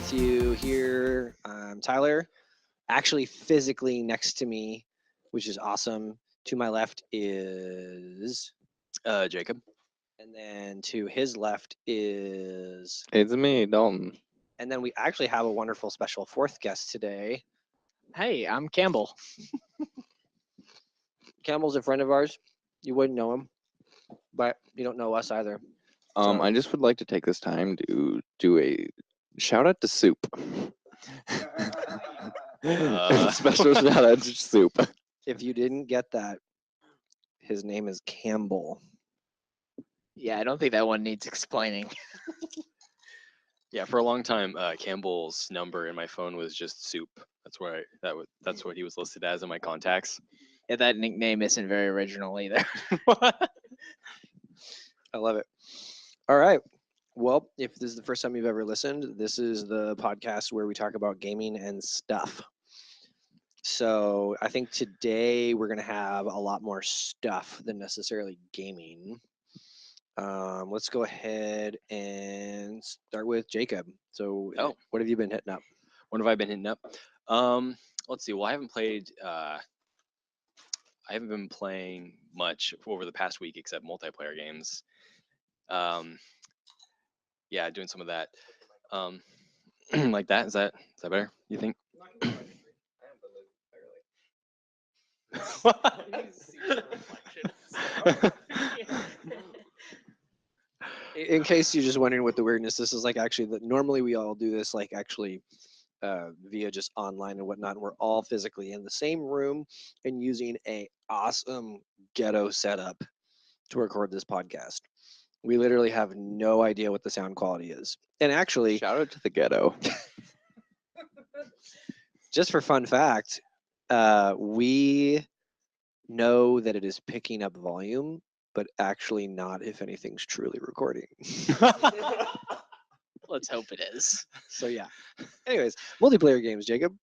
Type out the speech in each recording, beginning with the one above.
with you here. I'm Tyler. Actually, physically next to me, which is awesome. To my left is, Jacob. and then to his left is, It's me, Dalton. and then we actually have a wonderful special fourth guest today. Hey, I'm Campbell. Campbell's a friend of ours. You wouldn't know him, but you don't know us either. So- I just would like to take this time to do a shout out to Soup. Special shout out to Soup. If you didn't get that, his name is Campbell. Yeah, I don't think that one needs explaining. Yeah, for a long time, Campbell's number in my phone was just Soup. That's what he was listed as in my contacts. Yeah, that nickname isn't very original either. I love it. All right. Well, if this is the first time you've ever listened, this is the podcast where we talk about gaming and stuff. So I think today we're going to have a lot more stuff than necessarily gaming. Let's go ahead and start with Jacob. So, Oh. what have you been hitting up? What have I been hitting up? Let's see. Well, I haven't been playing much over the past week except multiplayer games. Yeah, doing some of that. Like that. Is that better? You think? In case you're just wondering what the weirdness, this is like actually that normally we all do this like actually via just online and whatnot. And we're all physically in the same room and using a awesome ghetto setup to record this podcast. We literally have no idea what the sound quality is. And actually, Shout out to the ghetto. just for fun fact, we know that it is picking up volume, but actually not if anything's truly recording. Let's hope it is. So yeah. Anyways, multiplayer games, Jacob.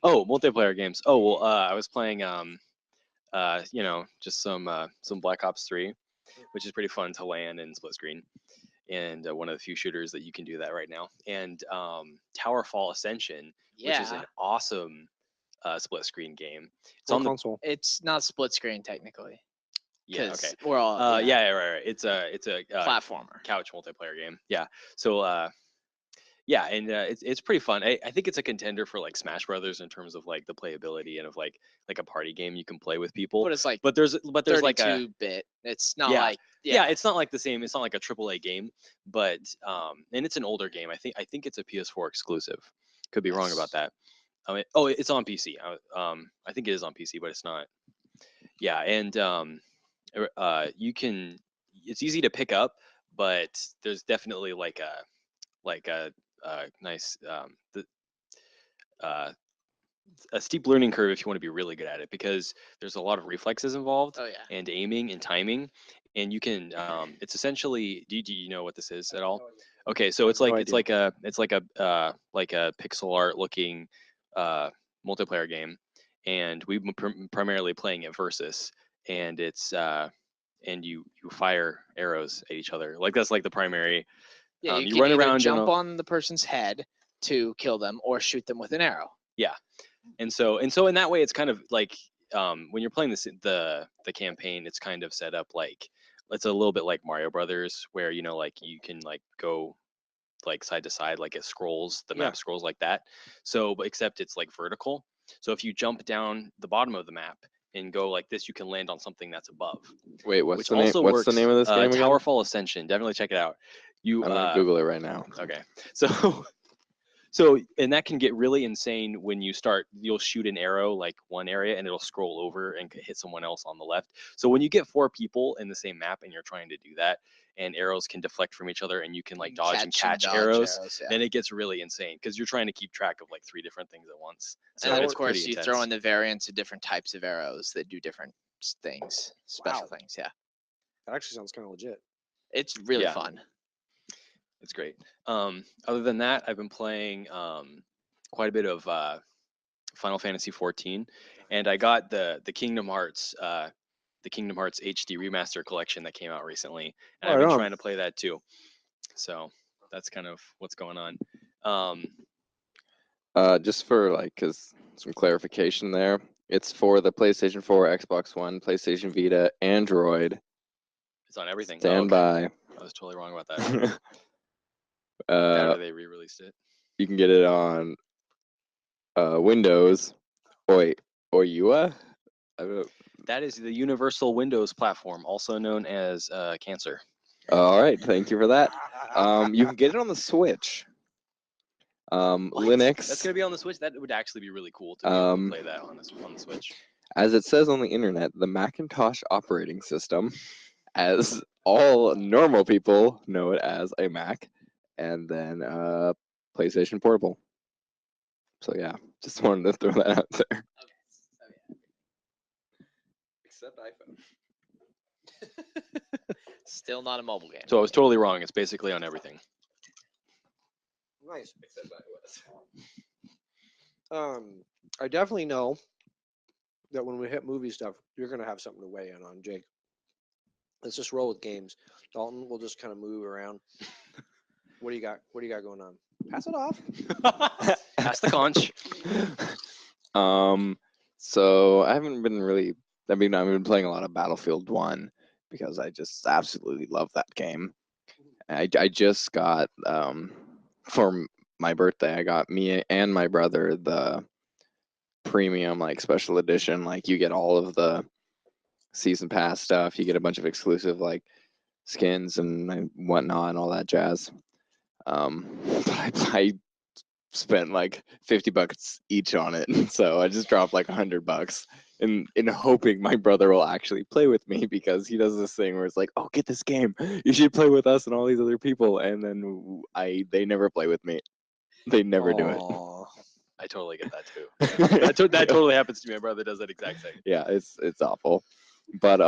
Oh, multiplayer games. Oh well, I was playing just some Black Ops 3, which is pretty fun to land in split screen, and one of the few shooters that you can do that right now. And Towerfall Ascension, which is Yeah, an awesome split screen game. It's Or on the console. it's not split screen technically. yeah 'Cause okay We're all yeah right. It's a platformer. couch multiplayer game. Yeah. So yeah, and it's pretty fun. I think it's a contender for like Smash Brothers in terms of like the playability and of like a party game you can play with people. But it's like But there's like a 32-bit. It's not Yeah. like yeah, it's not like the same. It's not like a AAA game, but and it's an older game. I think it's a PS4 exclusive. Could be wrong about Yes. that. It's on PC. I think it is on PC, but it's not. Yeah, and you can. It's easy to pick up, but there's definitely like a nice uh, a steep learning curve if you want to be really good at it, because there's a lot of reflexes involved Oh yeah. and aiming and timing, and you can it's essentially do you know what this is at all? Okay, so it's No like idea. it's like a pixel art looking multiplayer game, and we've been primarily playing it versus, and it's and you fire arrows at each other, like that's like the primary. Yeah, you you can run either around and jump on the person's head to kill them or shoot them with an arrow. and so in that way it's kind of like when you're playing the campaign, it's kind of set up like it's a little bit like Mario Brothers, where like you can like go like side to side, like it scrolls, the map scrolls like that. So but except it's like vertical, so if you jump down the bottom of the map and go like this, you can land on something that's above. Wait, what's Which the name? also What's the works, name of this game again? Towerfall Ascension. Definitely check it out. I'm gonna Google it right now. Okay. So and that can get really insane when you'll shoot an arrow like one area and it'll scroll over and hit someone else on the left. So when you get 4 people in the same map and you're trying to do that, and arrows can deflect from each other and you can like dodge and catch arrows, yeah. then it gets really insane because you're trying to keep track of like 3 different things at once. So And then it's of course pretty you intense. throw in the variants of different types of arrows that do different things, special Wow. things. Yeah, That actually sounds kind of legit. it's really Yeah. fun. It's great. Other than that, I've been playing quite a bit of Final Fantasy 14, and I got the Kingdom Hearts HD Remaster Collection that came out recently, and I've Right been on. trying to play that too. So that's kind of what's going on. Just for like, cause some clarification there. It's for the PlayStation 4, Xbox One, PlayStation Vita, Android. It's on everything. Oh, Stand okay. by. I was totally wrong about that. uh, After they re-released it. you can get it on Windows, Oyua. I don't- That is the Universal Windows platform, also known as Cancer. All right, thank you for that. You can get it on the Switch. What? Linux. That's gonna be on the Switch. That would actually be really cool to be able to play that on the Switch. As it says on the internet, the Macintosh operating system, as all normal people know it as a Mac, and then PlayStation Portable. So yeah, just wanted to throw that out there. Except iPhone. Still not a mobile game. So I was totally wrong. It's basically on everything. Nice. I definitely know that when we hit movie stuff, you're gonna have something to weigh in on, Jake. Let's just roll with games. Dalton, we'll just kind of move around. What do you got? What do you got going on? Pass it off. That's the conch. So I haven't been really. I've been playing a lot of Battlefield 1 because I just absolutely love that game. I just got for my birthday. I got me and my brother the premium like special edition. Like you get all of the season pass stuff. You get a bunch of exclusive like skins and whatnot and all that jazz. But I spent like $50 each on it, so I just dropped like $100 in hoping my brother will actually play with me, because he does this thing where it's like, oh, get this game, you should play with us and all these other people, and then they never play with me. They never do it. Aw. I totally get that too. That totally happens to me. My brother does that exact thing. Yeah, it's awful. But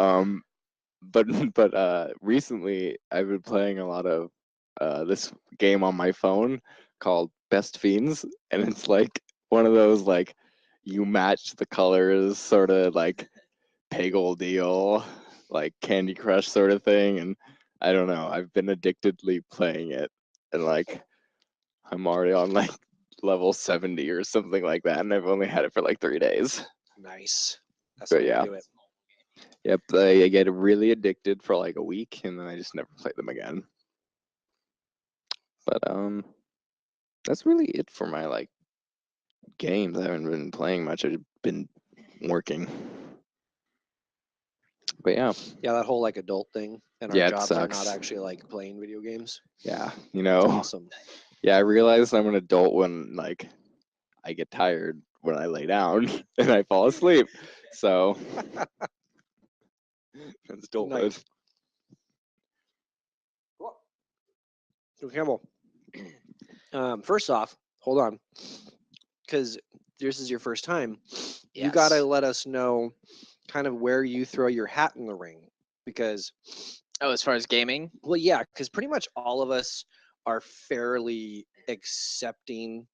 recently I've been playing a lot of this game on my phone called Best Fiends, and it's like one of those like you match the colors sort of like Peggle deal, like Candy Crush sort of thing. And I don't know, I've been addictedly playing it, and like I'm already on like level 70 or something like that, and I've only had it for like 3 days. Nice. That's But the way to yeah. do it. Yep, I get really addicted for like a week, and then I just never play them again. But that's really it for my like games. I haven't been playing much. I've been working. But yeah, Yeah, that whole like adult thing, and our Yeah, it jobs are not sucks. actually like playing video games. yeah, It's awesome. yeah. I realize I'm an adult when like I get tired when I lay down and I fall asleep. So that's adulthood. Nice. So Campbell, first off, hold on, because this is your first time. You gotta Yes. let us know kind of where you throw your hat in the ring, because Oh, as far as gaming, well, yeah, because pretty much all of us are fairly accepting.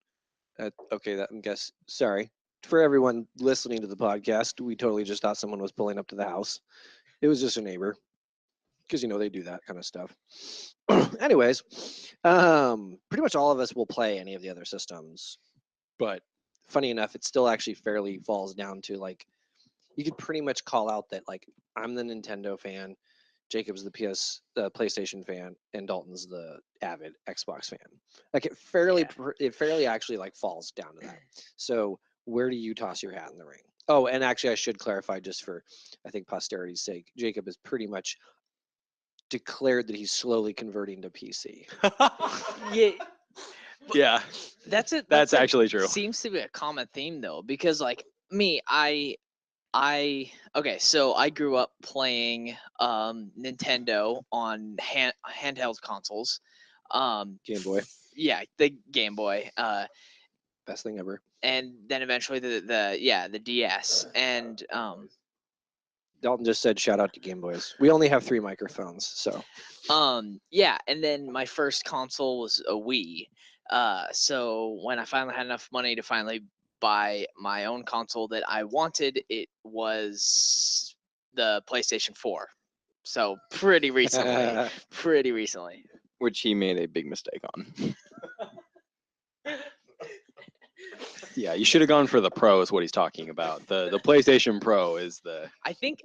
Okay, that I guess. Sorry for everyone listening to the podcast. We totally just thought someone was pulling up to the house. It was just a neighbor, because they do that kind of stuff. Anyways, pretty much all of us will play any of the other systems, but funny enough, it still actually fairly falls down to like you could pretty much call out that like I'm the Nintendo fan, Jacob's the PlayStation fan, and Dalton's the avid Xbox fan. Like it fairly actually like falls down to that. So where do you toss your hat in the ring? Oh, and actually I should clarify just for I think posterity's sake, Jacob is pretty much declared that he's slowly converting to PC. yeah, Yeah, that's it. that's actually true. Seems to be a common theme though, because like me, I okay, so I grew up playing Nintendo on handheld consoles. Game Boy, Yeah, the Game Boy. best thing ever. And then eventually the DS. And Dalton just said shout out to Game Boys. We only have 3 microphones, so yeah, and then my first console was a Wii. So when I finally had enough money to finally buy my own console that I wanted, it was the PlayStation 4. So pretty recently. Pretty recently. Which he made a big mistake on. Yeah, you should have gone for the Pro. Is what he's talking about. The PlayStation Pro is the. I think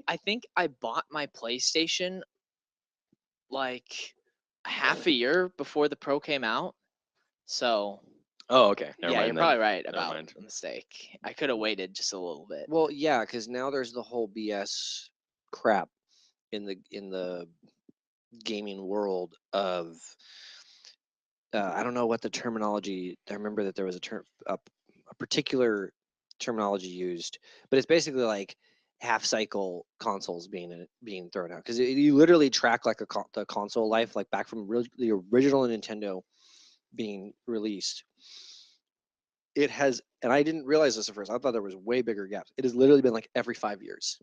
I bought my PlayStation like half a year before the Pro came out. So Oh, okay. Never yeah, mind you're then. probably right Never about mind. the mistake. I could have waited just a little bit. Well, yeah, because now there's the whole BS crap in the gaming world of I don't know what the terminology. I remember that there was a particular terminology used, but it's basically like half cycle consoles being thrown out because you literally track like the console life, like back from the original Nintendo being released. It has, and I didn't realize this at first. I thought there was way bigger gaps. It has literally been like every 5 years,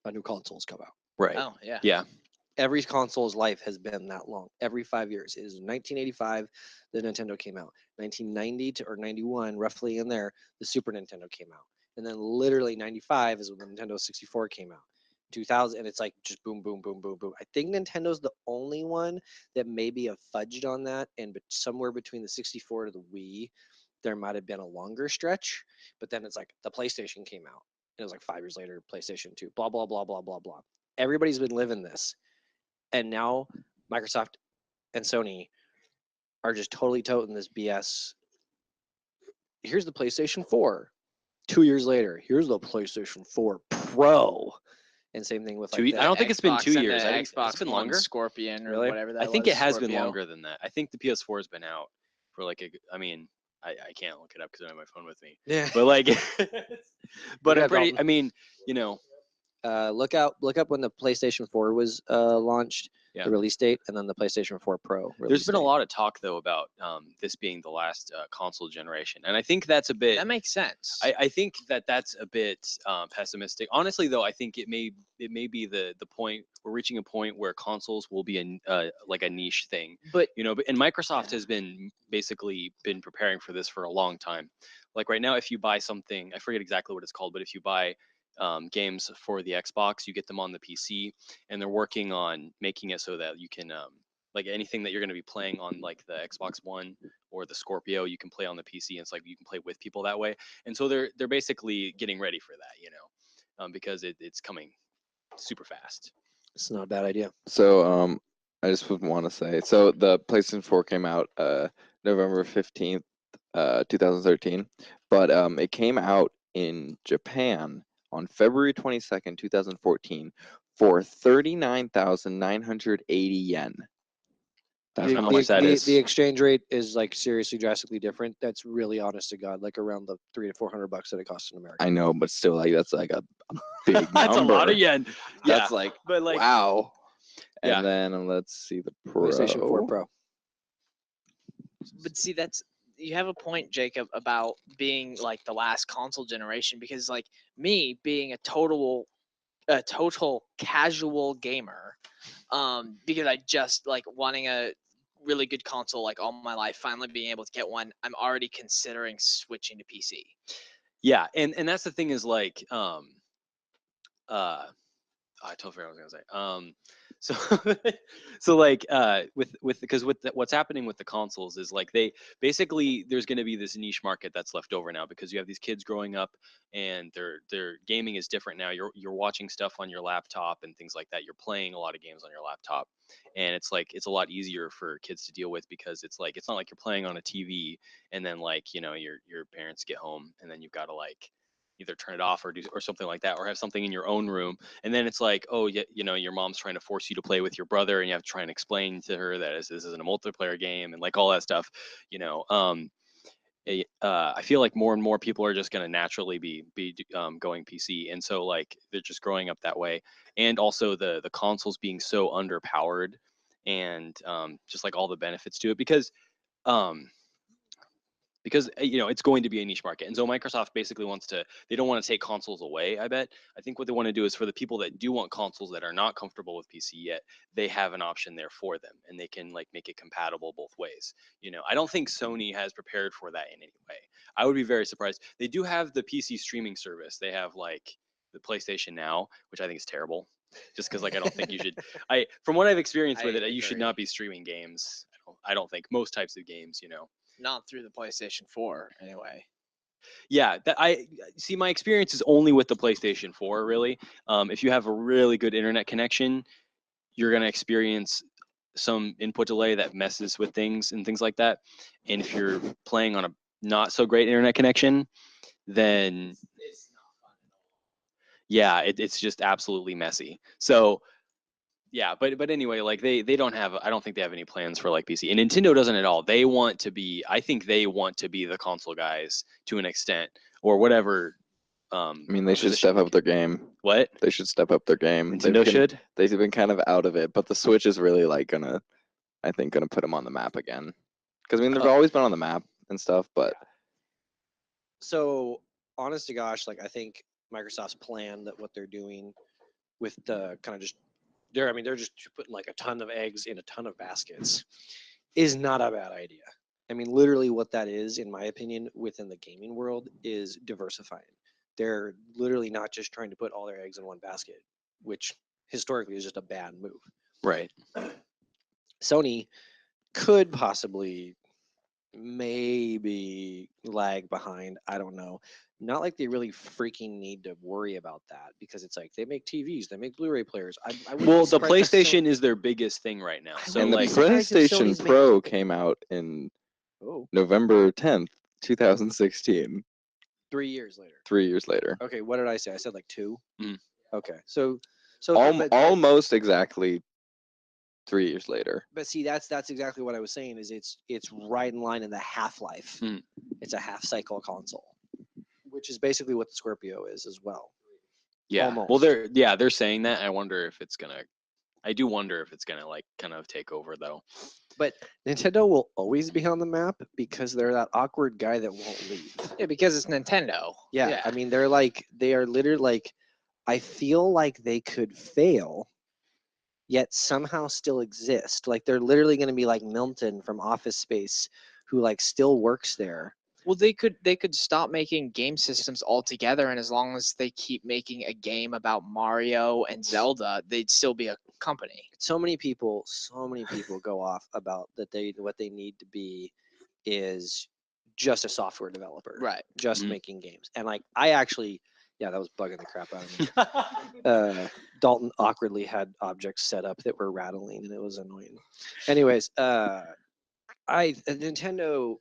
a new console's come out. Right. Oh yeah. Yeah. Every console's life has been that long. Every 5 years. It is 1985, the Nintendo came out. 1990 or 91, roughly in there, the Super Nintendo came out. And then literally 95 is when the Nintendo 64 came out. 2000, and it's like just boom, boom, boom, boom, boom. I think Nintendo's the only one that maybe have fudged on that, and somewhere between the 64 to the Wii, there might have been a longer stretch. But then it's like the PlayStation came out. It was like 5 years later, PlayStation 2, blah, blah, blah, blah, blah, blah. Everybody's been living this. And now Microsoft and Sony are just totally toting this BS. Here's the PlayStation 4. 2 years later, here's the PlayStation 4 Pro. And same thing with like I don't think it's been 2 Xbox and years. the I think Xbox it's been One longer. Scorpion or Really? whatever that I think was, it has been Scorpio. longer than that. I think the PS4 has been out for like I mean, I can't look it up because I don't have my phone with me. Yeah. But like, but Yeah, I'm pretty. Dalton. I mean, you know, Look up when the PlayStation 4 was launched, Yeah. the release date, and then the PlayStation 4 Pro. there's been a date. lot of talk though about this being the last console generation, and I think that's a bit. That makes sense. I think that's a bit pessimistic. Honestly, though, I think it may be the point we're reaching a point where consoles will be like a niche thing. but And Microsoft has been basically been preparing for this for a long time. Like right now, if you buy something, I forget exactly what it's called, but if you buy games for the Xbox, you get them on the PC, and they're working on making it so that you can like anything that you're going to be playing on like the Xbox One or the Scorpio, you can play on the PC. And it's like you can play with people that way. And so they're basically getting ready for that, because it's coming super fast. It's not a bad idea. So I just would want to say, so the PlayStation 4 came out November 15th, 2013, but it came out in Japan on February 22nd, 2014 for 39,980 yen. That's how much that is. The exchange rate is like seriously drastically different. That's really honest to God, like around the $300 to $400 that it costs in America. I know, but still, like that's like a big number. That's a lot of yen. Yeah, That's like, but like wow. Yeah. And then let's see the Pro. PlayStation 4 Pro. But see, you have a point, Jacob, about being like the last console generation, because like me being a total casual gamer, because I just like wanting a really good console like all my life, finally being able to get one, I'm already considering switching to PC. Yeah, and that's the thing is like I totally forgot what I was gonna say. So like because what's happening with the consoles is like they basically there's gonna be this niche market that's left over now because you have these kids growing up and their gaming is different now. You're watching stuff on your laptop and things like that. You're playing a lot of games on your laptop, and it's like it's a lot easier for kids to deal with because it's like it's not like you're playing on a TV and then like your parents get home and then you've got to like either turn it off or something like that, or have something in your own room. And then it's like, oh yeah, your mom's trying to force you to play with your brother, and you have to try and explain to her that this isn't a multiplayer game and like all that stuff. I feel like more and more people are just going to naturally be going PC, and so like they're just growing up that way. And also the consoles being so underpowered, and just like all the benefits to it because it's going to be a niche market. And so Microsoft basically they don't want to take consoles away. I think what they want to do is for the people that do want consoles that are not comfortable with PC yet, they have an option there for them and they can like make it compatible both ways. I don't think Sony has prepared for that in any way. I would be very surprised. They do have the PC streaming service. They have like the PlayStation Now, which I think is terrible. Just because like I don't think you should. From what I've experienced with it, you should not be streaming games. I don't think most types of games. Not through the PlayStation 4 anyway. Yeah, that I see. My experience is only with the PlayStation 4. Really, if you have a really good internet connection, you're gonna experience some input delay that messes with things and things like that. And if you're playing on a not so great internet connection, then It's not fun at all. yeah, it's just absolutely messy. So yeah, but anyway, like they don't have. I don't think they have any plans for like PC, and Nintendo doesn't at all. They want to be. I think they want to be the console guys to an extent, or whatever. I mean, they should position step they up can- their game. What They should step up their game. Nintendo should? They've been kind of out of it, but the Switch is really like I think gonna put them on the map again. Because I mean, they've always been on the map and stuff, but So, honest to gosh, like I think Microsoft's plan that what they're doing with the kind of just they're just putting like a ton of eggs in a ton of baskets is not a bad idea. I mean, literally what that is, in my opinion, within the gaming world is diversifying. They're literally not just trying to put all their eggs in one basket, which historically is just a bad move. right? Sony could possibly maybe lag behind. I don't know. Not like they really freaking need to worry about that because it's like they make TVs, they make Blu-ray players. I wouldn't Well, be the surprised if PlayStation is their biggest thing right now. I So and wouldn't the be like, surprised if PlayStation Sony's Pro came out in Oh, November 10th, 2016. 3 years later. 3 years later. Okay, what did I say? I said like 2. Mhm. Okay, so Almost exactly 3 years later. but see that's exactly what I was saying is it's right in line in the half-life. Mm. It's a half cycle console, which is basically what the Scorpio is as well. yeah. Well, Almost. they're saying that. I wonder if it's gonna. I do wonder if it's gonna like kind of take over though. But Nintendo will always be on the map because they're that awkward guy that won't leave. Yeah, because it's Nintendo. Yeah, I mean they are literally like I feel like they could fail yet somehow still exist. Like they're literally going to be like Milton from Office Space who like still works there. Well, they could stop making game systems altogether, and as long as they keep making a game about Mario and Zelda, they'd still be a company. So many people go off about that what they need to be is just a software developer. Right. Just Mhm. making games. And like I actually that was bugging the crap out of me. Dalton awkwardly had objects set up that were rattling and it was annoying. Anyways, Nintendo,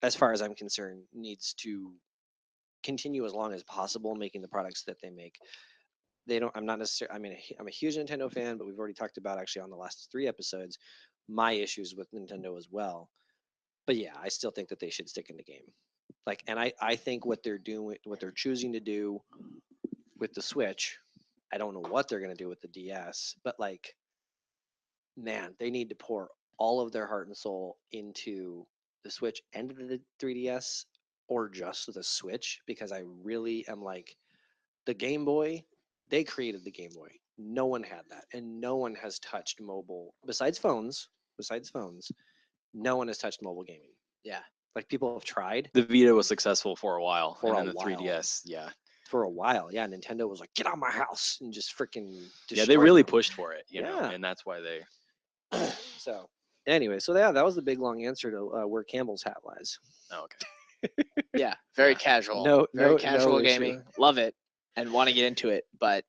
as far as I'm concerned, needs to continue as long as possible making the products that they make. They don't. I'm not necessarily. I mean, I'm a huge Nintendo fan, but we've already talked about actually on the last 3 episodes my issues with Nintendo as well. But yeah, I still think that they should stick in the game. Like, and I think what they're doing, what they're choosing to do with the Switch, I don't know what they're gonna do with the DS, but like, man, they need to pour all of their heart and soul into the Switch and the 3DS, or just the Switch, because I really am like, the Game Boy. They created the Game Boy. No one had that, and no one has touched mobile besides phones. No one has touched mobile gaming. Yeah. Like people have tried The Vita was successful for a while, For and a then the while. 3DS, yeah, for a while. Yeah, Nintendo was like, "Get out of my house!" and just freaking yeah, they really them. pushed for it, you know, Yeah. and that's why they. So, anyway, so yeah, that was the big long answer to where Campbell's hat lies. Oh, okay. Yeah. Very Yeah. casual. No- Very no casual issue. gaming. Love it and want to get into it, but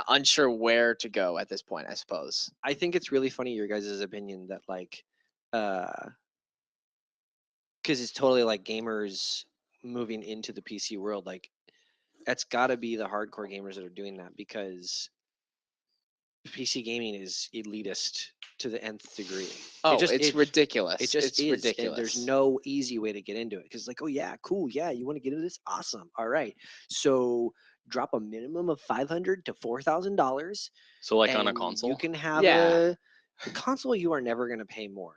unsure where to go at this point, I suppose. I think it's really funny your guys' opinion that like, because it's totally like gamers moving into the PC world. Like, that's got to be the hardcore gamers that are doing that because PC gaming is elitist to the nth degree. Oh, just- it's it- ridiculous. It just it's is. ridiculous. And there's no easy way to get into it because, like, oh yeah, cool, yeah, you want to get into this, awesome, all right. So drop a minimum of $500 to $4,000. So like on a and console. you can have Yeah. a console. You are never going to pay more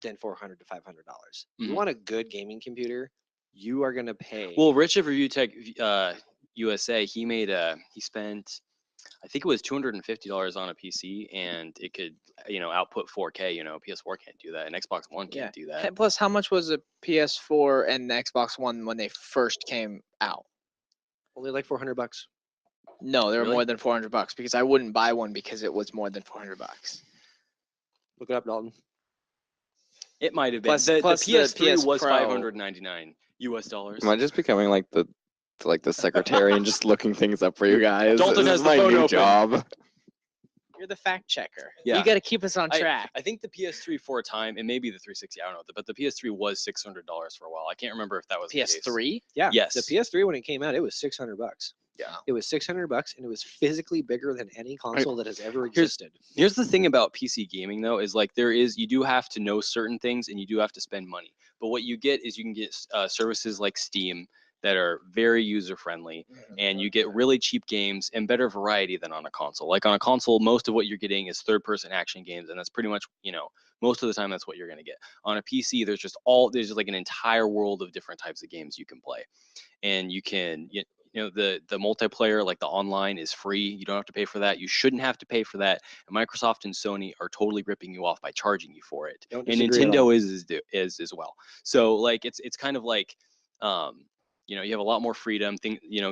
than $400 to $500. You Mhm. want a good gaming computer, you are going to pay. Well, Rich of Review Tech USA, he spent, I think it was $250 on a PC, and it could, output 4K. PS4 can't do that, and Xbox One can't do that. And plus, how much was a PS4 and the Xbox One when they first came out? only like $400. No, they were Really? more than $400 because I wouldn't buy one because it was more than $400. Look it up, Dalton. It might have been. Plus- The plus the PS3 PS was Pro. $599 US dollars. Am I just becoming like the secretary and just looking things up for you guys? Dalton This has is the my phone new open. job. You're the fact checker. Yeah. You got to keep us on track. I think the PS3 for a time, and maybe the 360, I don't know, but the PS3 was $600 for a while. I can't remember if that was the case. PS3. Yeah. Yes. The PS3 when it came out, it was $600. Yeah. It was $600, and it was physically bigger than any console that has ever existed. Here's the thing about PC gaming though, is like you do have to know certain things and you do have to spend money. But what you get is you can get services like Steam that are very user friendly, and you get really cheap games and better variety than on a console. Like on a console, most of what you're getting is third person action games, and that's pretty much, most of the time that's what you're going to get. On a PC, there's just like an entire world of different types of games you can play. And you can, the multiplayer, like the online, is free. You don't have to pay for that. You shouldn't have to pay for that. And Microsoft and Sony are totally ripping you off by charging you for it. Don't And disagree at all. Nintendo is as well. So like it's kind of like you have a lot more freedom.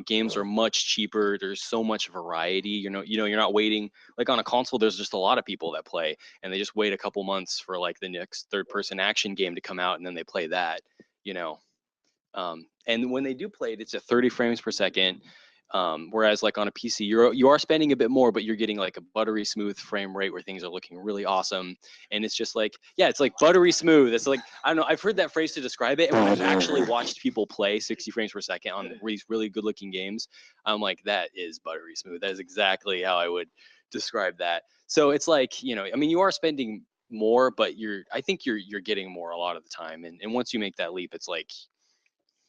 Games are much cheaper. There's so much variety. You're not waiting. Like on a console, there's just a lot of people that play, and they just wait a couple months for like the next third-person action game to come out, and then they play that. And when they do play it, it's at 30 frames per second. Whereas like on a PC, you are spending a bit more, but you're getting like a buttery smooth frame rate where things are looking really awesome. And it's just like, yeah, it's like buttery smooth. It's like, I don't know, I've heard that phrase to describe it. And when I've actually watched people play 60 frames per second on these really good looking games, I'm like, that is buttery smooth. That is exactly how I would describe that. So it's like, you are spending more, but I think you're getting more a lot of the time. And once you make that leap, it's like,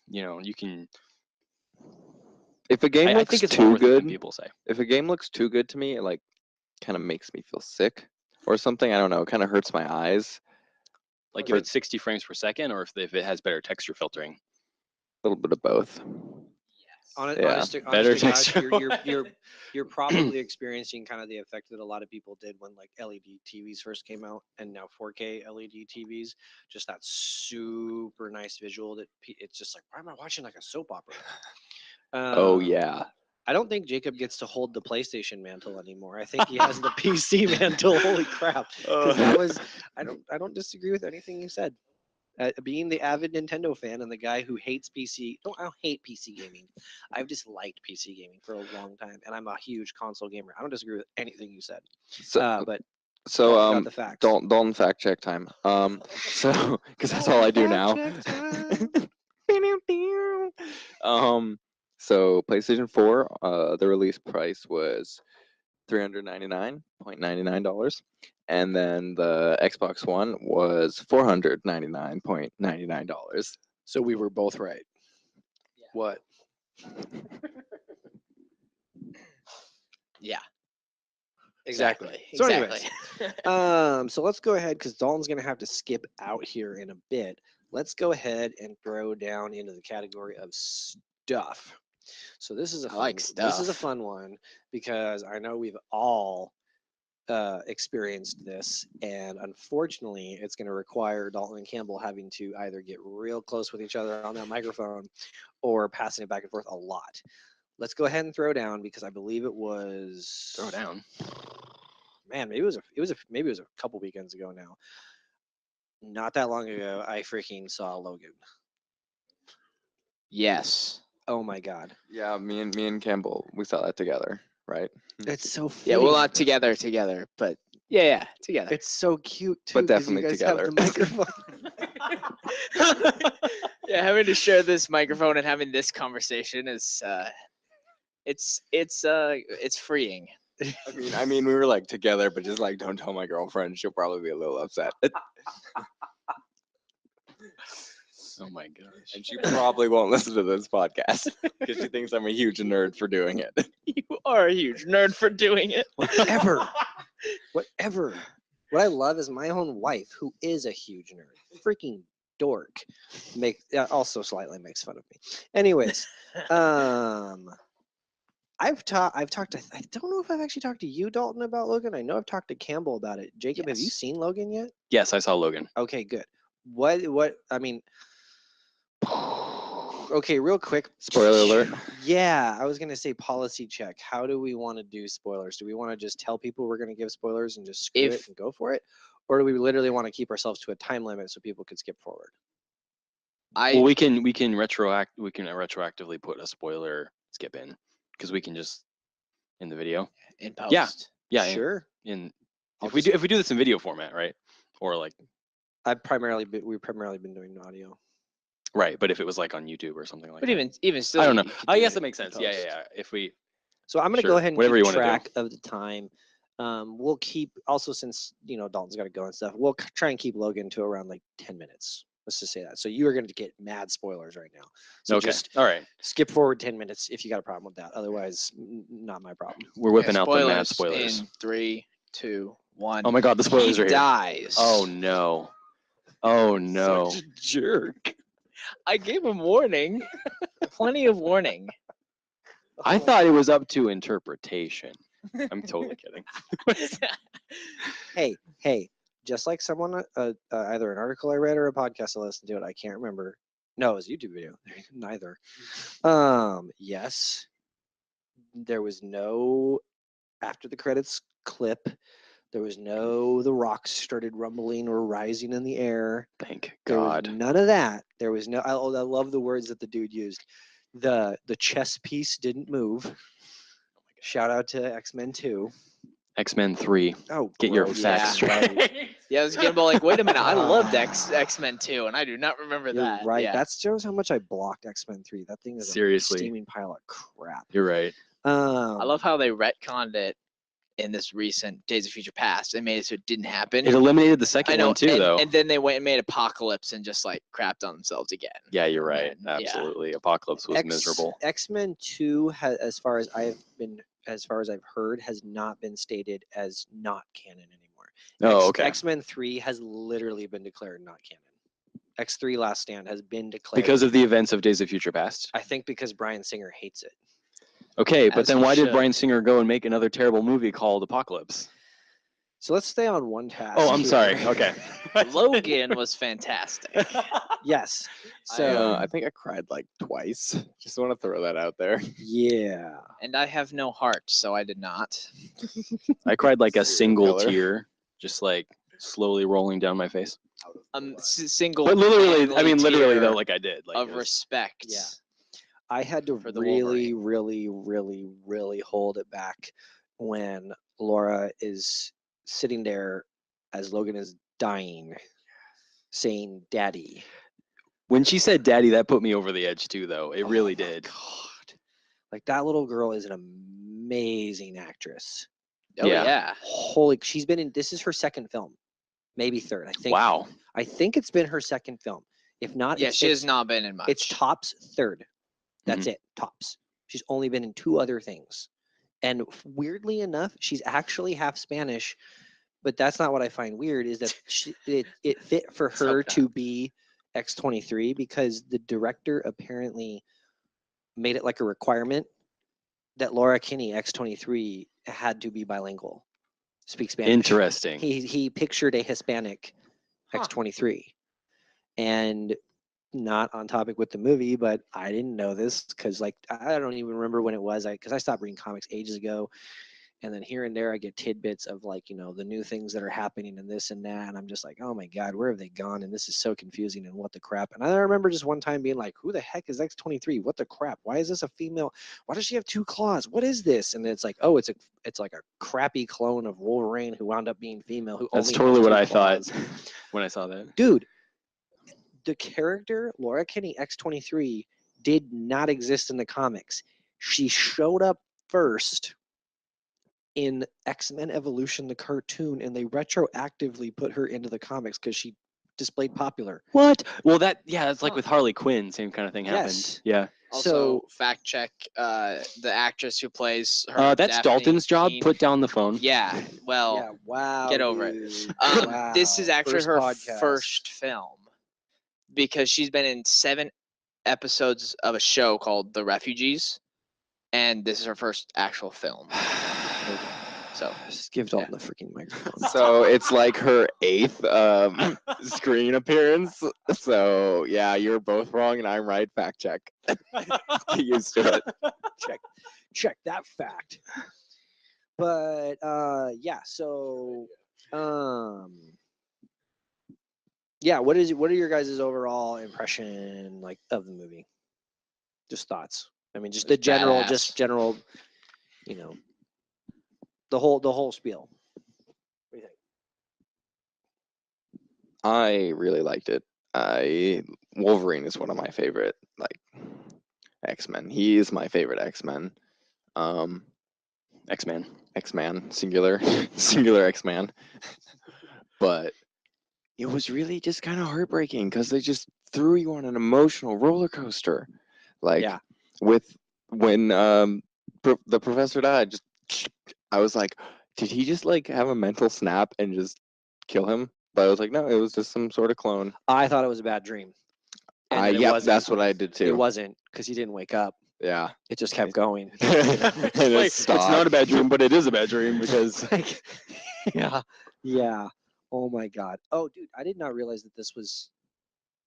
you can. If a game I looks think it's more too worth it than good, people say. if a game looks too good to me, it like kind of makes me feel sick or something. I don't know. It kind of hurts my eyes. Like if it's 60 frames per second, or if it has better texture filtering. A little bit of both. Yeah, better honest to God, texture. you're probably experiencing kind of the effect that a lot of people did when like LED TVs first came out, and now 4K LED TVs. Just that super nice visual that it's just like, why am I watching like a soap opera? Oh yeah. I don't think Jacob gets to hold the PlayStation mantle anymore. I think he has the PC mantle. Holy crap! 'Cause that was I don't disagree with anything you said. Being the avid Nintendo fan and the guy who hates PC, I don't hate PC gaming. I've just liked PC gaming for a long time, and I'm a huge console gamer. I don't disagree with anything you said. But Dalton got the facts. Dalton fact check time. So because that's all I do now. So PlayStation 4, the release price was $399.99, and then the Xbox One was $499.99. So we were both right. Yeah. What? Yeah. Exactly. Exactly. So anyways, so let's go ahead because Dalton's gonna have to skip out here in a bit. Let's go ahead and throw down into the category of stuff. So this is a I like This is a stuff. fun one because I know we've all experienced this, and unfortunately, it's going to require Dalton and Campbell having to either get real close with each other on that microphone or passing it back and forth a lot. Let's go ahead and throw down because I believe it was Throw down. Man, maybe it was a couple weekends ago now. Not that long ago, I freaking saw Logan. Yes. Oh my god, Yeah, me and Campbell, we saw that together, right? it's so Yeah. Well, fitting. not together, but yeah, together. It's so cute too. But 'cause you definitely guys have together. the microphone. Yeah, having to share this microphone and having this conversation is it's freeing. I mean, we were like together, but just like, don't tell my girlfriend; she'll probably be a little upset, Oh my gosh. and she probably won't listen to this podcast because she thinks I'm a huge nerd for doing it. You are a huge nerd for doing it. Whatever. Whatever. What I love is my own wife, who is a huge nerd, freaking dork, also slightly makes fun of me. Anyways, I've talked to. I don't know if I've actually talked to you, Dalton, about Logan. I know I've talked to Campbell about it. Jacob, have you Yes. seen Logan yet? Yes, I saw Logan. Okay, good. What? I mean. Okay, real quick. Spoiler alert. Yeah, I was gonna say policy check. How do we want to do spoilers? Do we want to just tell people we're gonna give spoilers and just screw it If- and go for it, or do we literally want to keep ourselves to a time limit so people could skip forward? Well, we can retroactively put a spoiler skip in because we can just in the video. in post. Yeah, Sure. I'll if we do this in video format, right? Or like we've primarily been doing audio. right, but if it was like on YouTube or something like But that. even still, I don't know. you could I do guess it that makes in sense. Yeah. post. If we So I'm going to Sure, go ahead and whatever you keep wanna do. track of the time. We'll keep also since Dalton's got to go and stuff. We'll try and keep Logan to around like 10 minutes. Let's just say that. So you are going to get mad spoilers right now. So okay. just All right. skip forward 10 minutes if you got a problem with that. Otherwise, not my problem. We're whipping out the mad spoilers. In 3, 2, 1. Oh my god, the spoilers He are here. dies. Oh no. Oh no. Such a jerk. I gave him warning. Plenty of warning. I thought it was up to interpretation. I'm totally kidding. Hey, just like someone, either an article I read or a podcast I listened to, I can't remember. No, it was a YouTube video. Neither. Yes, there was no after the credits clip. There was no the rocks started rumbling or rising in the air. Thank There God. was none of that. There was no. I love the words that the dude used. The chess piece didn't move. Shout out to X-Men 2. X-Men 3. Oh, Get your gross. facts Yeah, straight. Yeah, I was getting about like, wait a minute, I loved X-Men 2, and I do not remember You're that. right. Yeah. That shows how much I blocked X-Men 3. That thing is Seriously. a steaming pile of crap. You're right. I love how they retconned it in this recent Days of Future Past. They made it so it didn't happen. It eliminated the I second know, one too, though. and then they went and made Apocalypse and just like crapped on themselves again. Yeah, you're right. Yeah. Absolutely. Apocalypse was miserable. X-Men 2 has, as far as I've heard, has not been stated as not canon anymore. Oh, okay. X-Men 3 has literally been declared not canon. X3 Last Stand has been declared Because of the events of Days of Future Past. I think because Bryan Singer hates it. Okay, but As then he why did should. Bryan Singer go and make another terrible movie called Apocalypse? So let's stay on one task. Oh, I'm here. sorry. Okay. Logan was fantastic. Yes. So I think I cried like twice. Just want to throw that out there. yeah. And I have no heart, so I did not. I cried like a Serial single killer. tear, just like slowly rolling down my face. Single. But literally, I mean, literally tear though, like I did. Like of it was- respect. Yeah. I had to For the really, really, really, really hold it back when Laura is sitting there as Logan is dying, saying "Daddy." when she said "daddy," that put me over the edge too, though. It really Oh my did. God. Like that little girl is an amazing actress. Oh Yeah. yeah. Holy, she's been in. This is her second film, maybe third. I think. Wow. I think it's been her second film. If not, Yeah, it's, she has it's, not been in much. it's tops third. That's Mm-hmm. it, tops. She's only been in 2 other things. And weirdly enough, she's actually half Spanish, but that's not what I find weird is that it fit for So her bad. to be X-23 because the director apparently made it like a requirement that Laura Kinney, X-23, had to be bilingual, speak Spanish. Interesting. He pictured a Hispanic Huh. X-23. And not on topic with the movie, but I didn't know this because like I don't even remember when it was. Because I stopped reading comics ages ago, and then here and there I get tidbits of like the new things that are happening and this and that, and I'm just like, oh my God, where have they gone? And this is so confusing and what the crap. And I remember just one time being like, who the heck is X-23? What the crap? Why is this a female? Why does she have 2 claws? What is this? And it's like, oh, it's like a crappy clone of Wolverine who wound up being female. Who That's only totally has what 2 I claws. thought when I saw that. Dude, the character Laura Kinney X-23 did not exist in the comics. She showed up first in X-Men Evolution, the cartoon, and they retroactively put her into the comics because she displayed popular. What? Well, it's like Huh. with Harley Quinn, same kind of thing happened. Yes. Yeah. Also, So- fact check the actress who plays her. That's Daphne Dalton's job. Keane. Put down the phone. Yeah. Well, Yeah, wow. get over it. dude. this is Wow. actually First her podcast. first film because she's been in 7 episodes of a show called The Refugees, and this is her first actual film. So Just give Dalton the freaking microphone. So it's like her 8th screen appearance. So yeah, you're both wrong and I'm right. Fact check. Get used to it. check that fact. But yeah, so yeah, what are your guys' overall impression like of the movie? Just thoughts. I mean, just the It's general, badass. just general, you know, the whole spiel. What do you think? I really liked it. Wolverine is one of my favorite like X-Men. He is my favorite X-Men. X-Men. X-Man, singular, singular X-Man. But it was really just kind of heartbreaking because they just threw you on an emotional roller coaster. Like Yeah. with when the professor died, just I was like, did he just like have a mental snap and just kill him? But I was like, no, it was just some sort of clone. I thought it was a bad dream. And then it Yeah, wasn't. that's what I did It too. wasn't because he didn't wake up. Yeah. It just kept going. And it Like, it's not stopped. a bad dream, but it is a bad dream because Like, yeah. Oh my God. Oh, dude, I did not realize that this was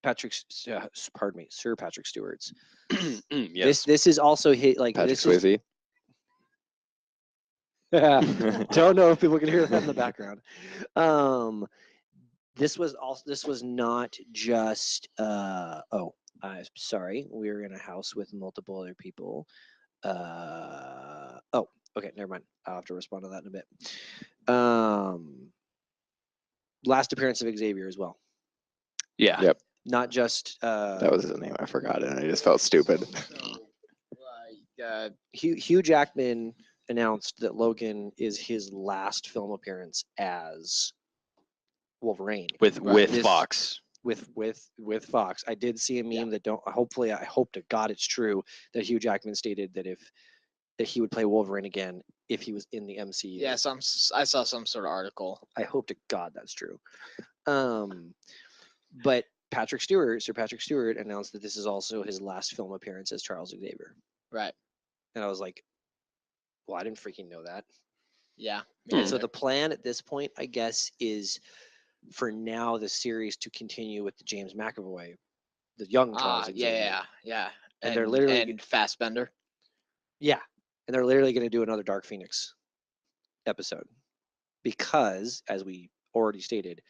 pardon me, Sir Patrick Stewart's. yes. This is also hit like Patrick this is. Swayze. Don't know if people can hear that in the background. This was not just I'm sorry, we were in a house with multiple other people. Oh, okay, never mind. I'll have to respond to that in a bit. Last appearance of Xavier as well. Yeah. Yep. Not just That was his name. I forgot it, and I just felt stupid. Hugh Jackman announced that Logan is his last film appearance as Wolverine With This- Fox. with Fox. I did see a meme that I hope to God it's true that Hugh Jackman stated that he would play Wolverine again if he was in the MCU. Yeah, I saw some sort of article. I hope to God that's true. But Sir Patrick Stewart announced that this is also his last film appearance as Charles Xavier. Right. And I was like, well, I didn't freaking know that. Yeah. And so the plan at this point, I guess, is for now the series to continue with the James McAvoy, the young Charles Xavier. Yeah. And they're literally and Fassbender. Yeah. And they're literally going to do another Dark Phoenix episode because, as we already stated,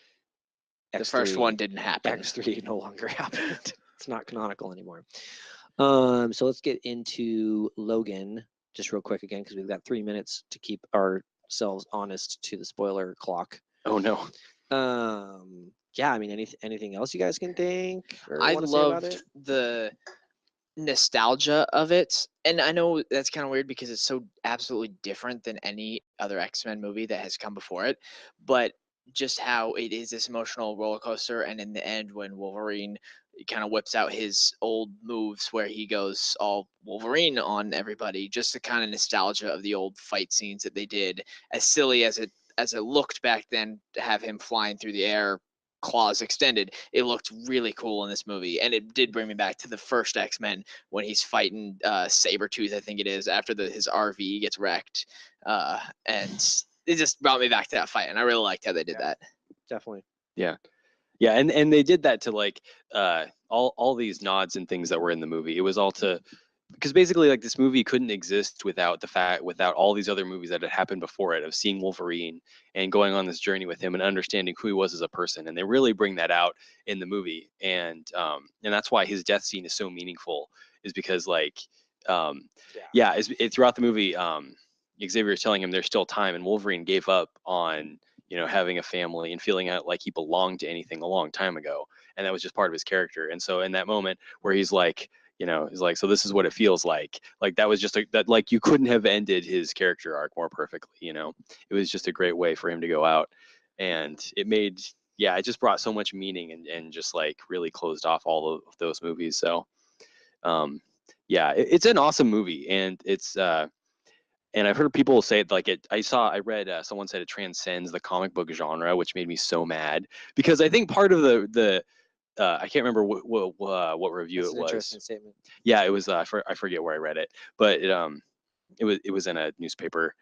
The first one didn't happen. X3 no longer happened. It's not canonical anymore. So let's get into Logan just real quick again because we've got 3 minutes to keep ourselves honest to the spoiler clock. Oh no. Yeah, I mean, anything else you guys can think or I wanna say about loved it? the nostalgia of it. And I know that's kind of weird because it's so absolutely different than any other X-Men movie that has come before it. But just how it is this emotional roller coaster. And in the end, when Wolverine kind of whips out his old moves where he goes all Wolverine on everybody, just the kind of nostalgia of the old fight scenes that they did, as silly as it looked back then, to have him flying through the air, claws extended, it looked really cool in this movie. And it did bring me back to the first X-Men when he's fighting Sabretooth, I think it is, after his RV gets wrecked. And it just brought me back to that fight, and I really liked how they did that. Definitely. Yeah, and they did that to like all these nods and things that were in the movie. It was all to because basically like this movie couldn't exist without all these other movies that had happened before it, of seeing Wolverine and going on this journey with him and understanding who he was as a person. And they really bring that out in the movie. And that's why his death scene is so meaningful, is because like throughout the movie, Xavier is telling him there's still time, and Wolverine gave up on having a family and feeling like he belonged to anything a long time ago, and that was just part of his character. And so in that moment where he's like, he's like, so this is what it feels like that was just that like you couldn't have ended his character arc more perfectly. It was just a great way for him to go out, and it just brought so much meaning and just like really closed off all of those movies. So it's an awesome movie, and it's and I've heard people say it like it. I read someone said it transcends the comic book genre, which made me so mad, because I think part of the I can't remember what review That's it an was. interesting statement. Yeah, it was. I forget where I read it, but it was in a newspaper.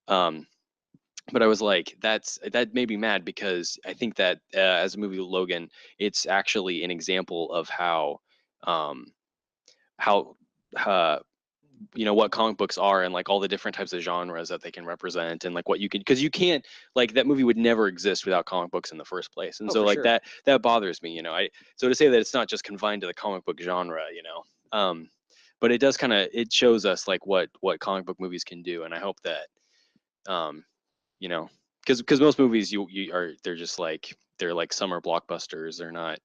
But I was like, that made me mad, because I think that as a movie Logan, it's actually an example of how what comic books are and like all the different types of genres that they can represent and like what you can, because you can't, like, that movie would never exist without comic books in the first place. And Oh, so for like sure. that bothers me, so to say that it's not just confined to the comic book genre, but it does kind of, it shows us like what comic book movies can do. And I hope that, um, because most movies they're just like, they're like summer blockbusters. They're not,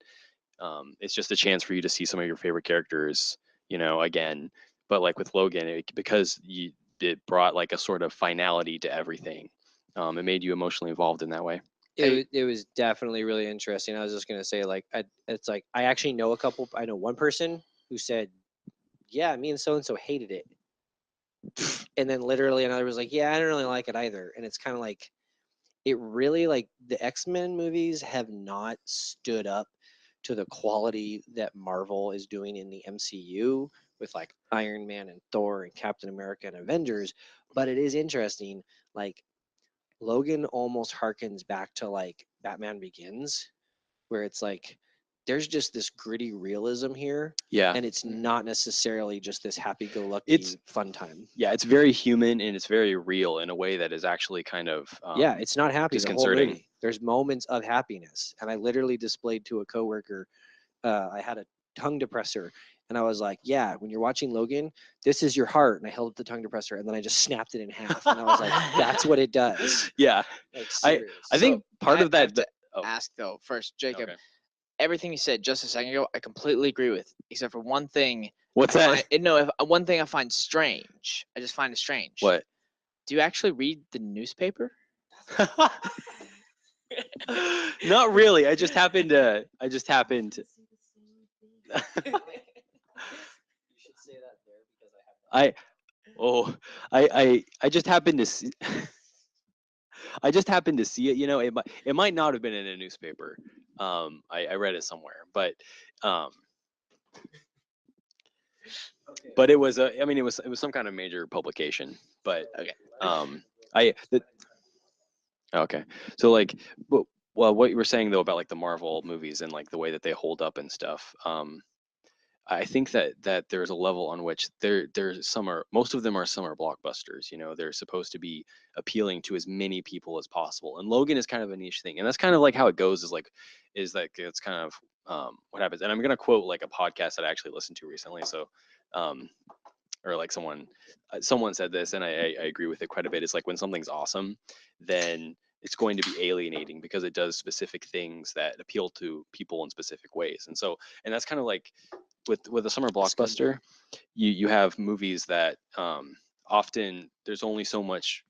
it's just a chance for you to see some of your favorite characters, again. But like with Logan, because it brought like a sort of finality to everything. It made you emotionally involved in that way. It was definitely really interesting. I was just gonna say, like, it's like I actually know I know one person who said, "Yeah, me and so hated it," and then literally another was like, "Yeah, I don't really like it either." And it's kind of like, it really, like, the X-Men movies have not stood up to the quality that Marvel is doing in the MCU with like Iron Man and Thor and Captain America and Avengers. But it is interesting, like, Logan almost harkens back to like Batman Begins, where it's like there's just this gritty realism here, Yeah. and it's not necessarily just this happy-go-lucky It's- fun time. Yeah, it's very human and it's very real in a way that is actually kind of Yeah, it's not happy the whole disconcerting. movie. There's moments of happiness, and I literally displayed to a coworker. I had a tongue depressor, and I was like, "Yeah, when you're watching Logan, this is your heart." And I held up the tongue depressor, and then I just snapped it in half, and I was like, "That's what it does." Yeah, Like, I serious. think part of I that. have to Oh, ask though first, Jacob. okay. Everything you said just a second ago, I completely agree with, except for one thing. What's that? One thing I find strange. I just find it strange. What? Do you actually read the newspaper? Not really. I just happened to. You should say that there because I have. Oh, I just happened to see. I just happened to see it. It might not have been in a newspaper. I read it somewhere, but Okay. but it was it was some kind of major publication. But Okay. okay. So like, well, what you were saying though about like the Marvel movies and like the way that they hold up and stuff. I think that there's a level on which most of them are summer blockbusters. They're supposed to be appealing to as many people as possible. And Logan is kind of a niche thing, and that's kind of like how it goes. Is like it's kind of what happens. And I'm gonna quote like a podcast that I actually listened to recently. So, or like someone said this, and I agree with it quite a bit. It's like when something's awesome, then it's going to be alienating because it does specific things that appeal to people in specific ways. And that's kind of like with a summer blockbuster, you have movies that often there's only so much.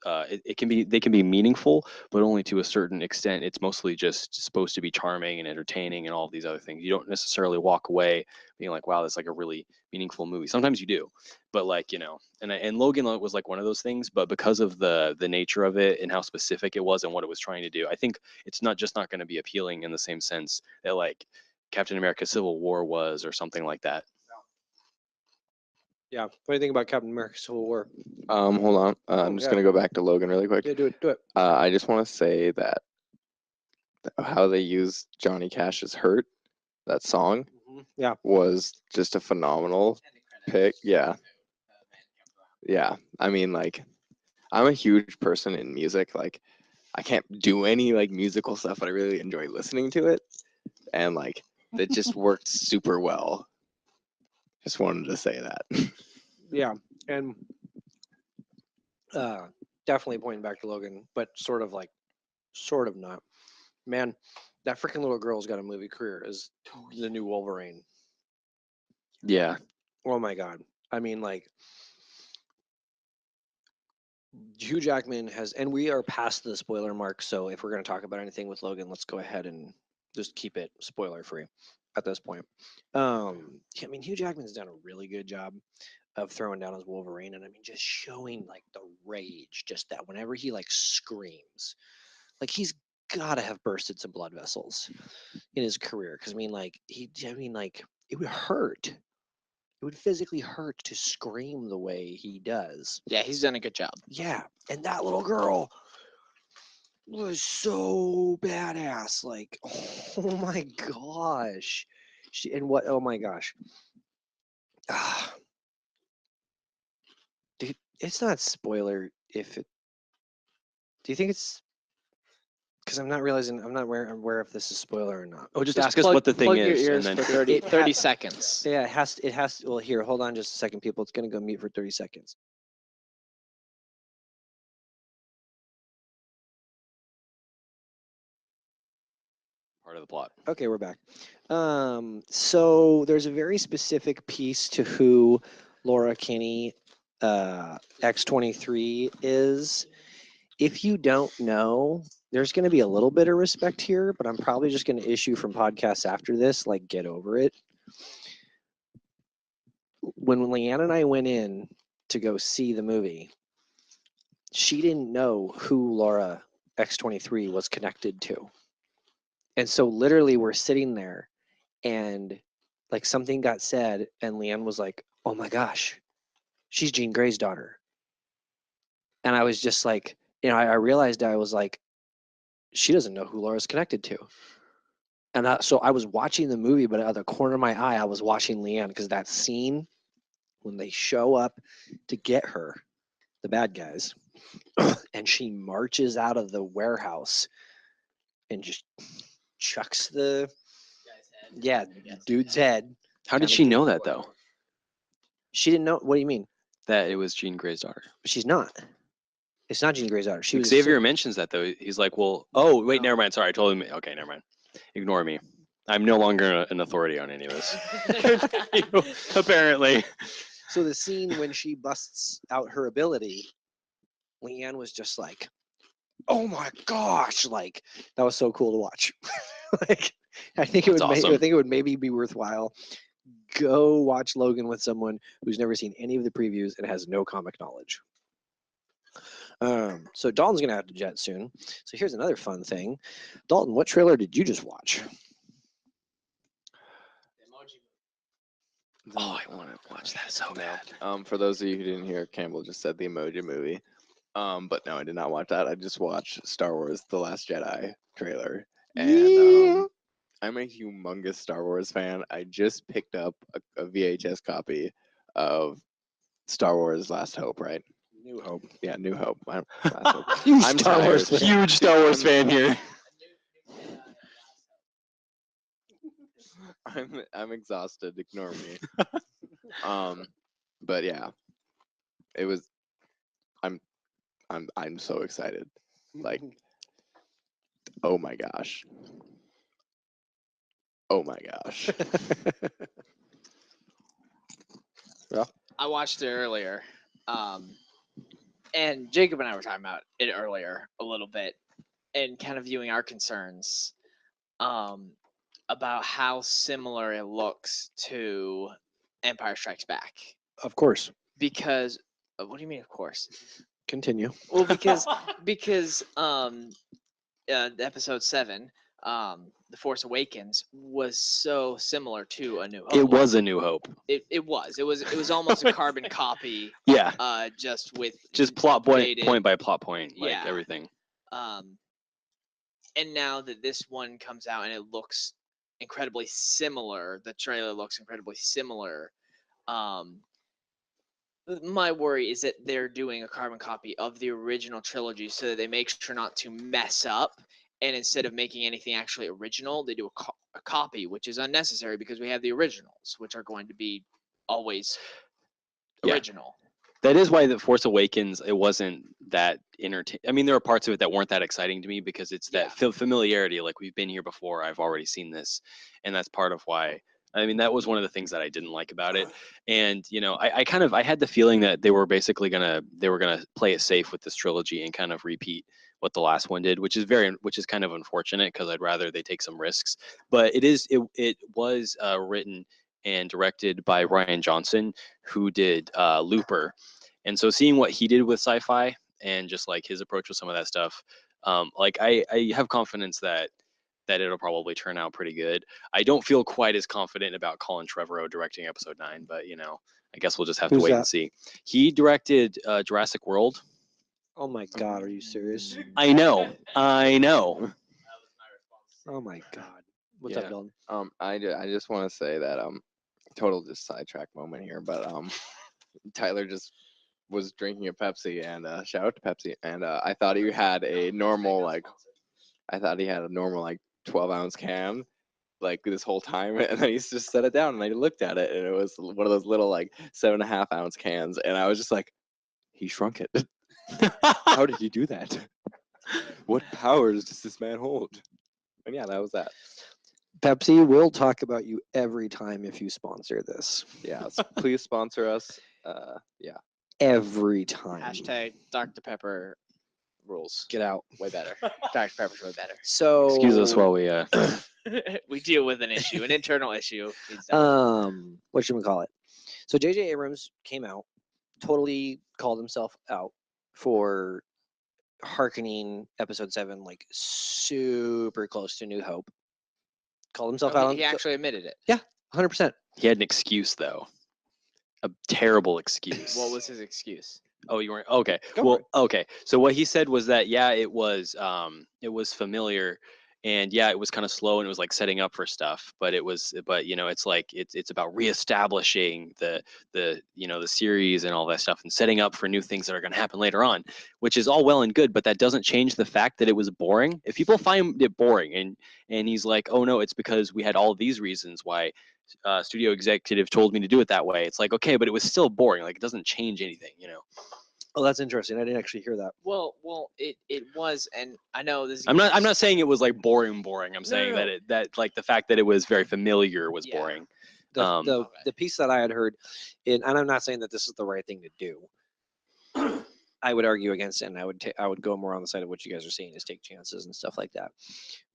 They can be meaningful, but only to a certain extent. It's mostly just supposed to be charming and entertaining and all of these other things. You don't necessarily walk away being like, wow, that's like a really meaningful movie. Sometimes you do, but like, and Logan was like one of those things, but because of the nature of it and how specific it was and what it was trying to do, I think it's not going to be appealing in the same sense that like Captain America Civil War was or something like that. Yeah. What do you think about Captain America: Civil War? Hold on. I'm just yeah. gonna go back to Logan really quick. Yeah, do it. Do it. I just want to say that how they used Johnny Cash's "Hurt," that song, Yeah. was just a phenomenal pick. Yeah. Yeah. I mean, like, I'm a huge person in music. Like, I can't do any like musical stuff, but I really enjoy listening to it, and like that just worked super well. Just wanted to say that. Yeah. And definitely pointing back to Logan, but sort of not. Man, that freaking little girl's got a movie career as the new Wolverine. Yeah. Oh my god. I mean, like, Hugh Jackman has, and we are past the spoiler mark. So if we're going to talk about anything with Logan, let's go ahead and just keep it spoiler free at this point. I mean, Hugh Jackman's done a really good job of throwing down his Wolverine, and I mean, just showing like the rage, just that whenever he like screams, like he's got to have bursted some blood vessels in his career. Because I mean, like it would hurt. It would physically hurt to scream the way he does. Yeah, he's done a good job. Yeah, and that little girl was so badass. Like, oh my gosh, oh my gosh. It's not spoiler if it. Do you think it's? Because I'm not aware if this is spoiler or not. Oh, just ask us what the thing plug your is, and ears then for 30, It 30 ha- seconds. Yeah, it has. Well, here, hold on just a second, people. It's gonna go mute for 30 seconds. part of the plot. Okay, we're back. So there's a very specific piece to who Laura Kinney, X-23 is. If you don't know, there's going to be a little bit of respect here, but I'm probably just going to issue from podcasts after this, like get over it. When Leanne and I went in to go see the movie, she didn't know who Laura X-23 was connected to. And so literally we're sitting there and like something got said and Leanne was like, "Oh my gosh, she's Jean Grey's daughter." And I was just like, I realized I was like, she doesn't know who Laura's connected to. And so I was watching the movie, but out of the corner of my eye, I was watching Leanne because that scene when they show up to get her, the bad guys, and she marches out of the warehouse and just chucks the dude's head. How did Kinda she get- know that though? She didn't know. What do you mean? That it was Jean Grey's daughter. She's not. It's not Jean Grey's daughter. She was Xavier mentions that though. He's like, well, oh wait, never mind. Sorry, I told him. Okay, never mind. Ignore me. I'm no longer an authority on any of this. Apparently. So the scene when she busts out her ability, Leanne was just like, "Oh my gosh!" Like that was so cool to watch. Like I think it That's would I awesome. think it would maybe be worthwhile. Go watch Logan with someone who's never seen any of the previews and has no comic knowledge. So Dalton's gonna have to jet soon. So here's another fun thing. Dalton, what trailer did you just watch? Oh, I want to watch that so bad. For those of you who didn't hear, Campbell just said the Emoji Movie. But no, I did not watch that. I just watched Star Wars: The Last Jedi trailer, and I'm a humongous Star Wars fan. I just picked up a VHS copy of Star Wars: Last Hope. Right? New Hope. Yeah, New Hope. Last Hope. Huge I'm Star Wars tired. fan. Huge Star Wars fan here. I'm exhausted. Ignore me. But yeah, it was. I'm so excited. Like, oh my gosh. Oh my gosh. I watched it earlier. And Jacob and I were talking about it earlier a little bit and kind of viewing our concerns about how similar it looks to Empire Strikes Back. Of course. Because, what do you mean, of course? Continue. Well, because episode 7, The Force Awakens, was so similar to A New Hope. It was A New Hope. It was almost a carbon copy. Yeah. Just with Plot updated- point by plot point, like Yeah. everything. And now that this one comes out and it looks incredibly similar, the trailer looks incredibly similar. My worry is that they're doing a carbon copy of the original trilogy so that they make sure not to mess up. And instead of making anything actually original, they do a copy, which is unnecessary because we have the originals, which are going to be always Yeah. original. That is why The Force Awakens, it wasn't that entertaining. I mean, there were parts of it that weren't that exciting to me because it's that familiarity. Like, we've been here before. I've already seen this. And that's part of why. I mean, that was one of the things that I didn't like about it. And, I had the feeling that they were basically they were gonna play it safe with this trilogy and kind of repeat what the last one did, which is kind of unfortunate because I'd rather they take some risks. But it was written and directed by Rian Johnson, who did Looper. And so seeing what he did with sci-fi and just like his approach with some of that stuff, I have confidence that it'll probably turn out pretty good. I don't feel quite as confident about Colin Trevorrow directing episode 9, but I guess we'll just have to Who's wait that? and see. He directed Jurassic World. Oh my God, are you serious? I know. Oh my God. What's Yeah. up, Dalton? I just want to say that total just sidetrack moment here, but Tyler just was drinking a Pepsi, and shout out to Pepsi, and I thought he had a normal like 12-ounce can like this whole time, and then he's just set it down, and I looked at it, and it was one of those little like 7.5-ounce cans, and I was just like, he shrunk it. How did he do that? What powers does this man hold? And yeah, that was that. Pepsi will talk about you every time if you sponsor this. Yeah, please sponsor us. Yeah. Every time. Hashtag Dr. Pepper rules. Get out. Way better. Dr. Pepper's way better. So Excuse us while we We deal with an issue, an internal issue. He's done. what should we call it? So J.J. Abrams came out, totally called himself out for hearkening episode 7 like super close to New Hope. Called himself out on He actually admitted it. 100%. he had an excuse though. A terrible excuse. What was his excuse? Oh, you weren't okay. Go Well, for okay. So what he said was that it was familiar, and it was kind of slow, and it was like setting up for stuff. But it's like it's about reestablishing the series and all that stuff, and setting up for new things that are going to happen later on, which is all well and good. But that doesn't change the fact that it was boring. If people find it boring, and he's like, oh no, it's because we had all these reasons why. Studio executive told me to do it that way. It's like, okay, but it was still boring. Like, it doesn't change anything, Oh, that's interesting. I didn't actually hear that. Well, it was, and I know this. I'm not saying it was like boring. I'm saying no. that like the fact that it was very familiar was Yeah. boring. The piece that I had heard, and I'm not saying that this is the right thing to do. I would argue against it, and I would go more on the side of what you guys are saying is take chances and stuff like that.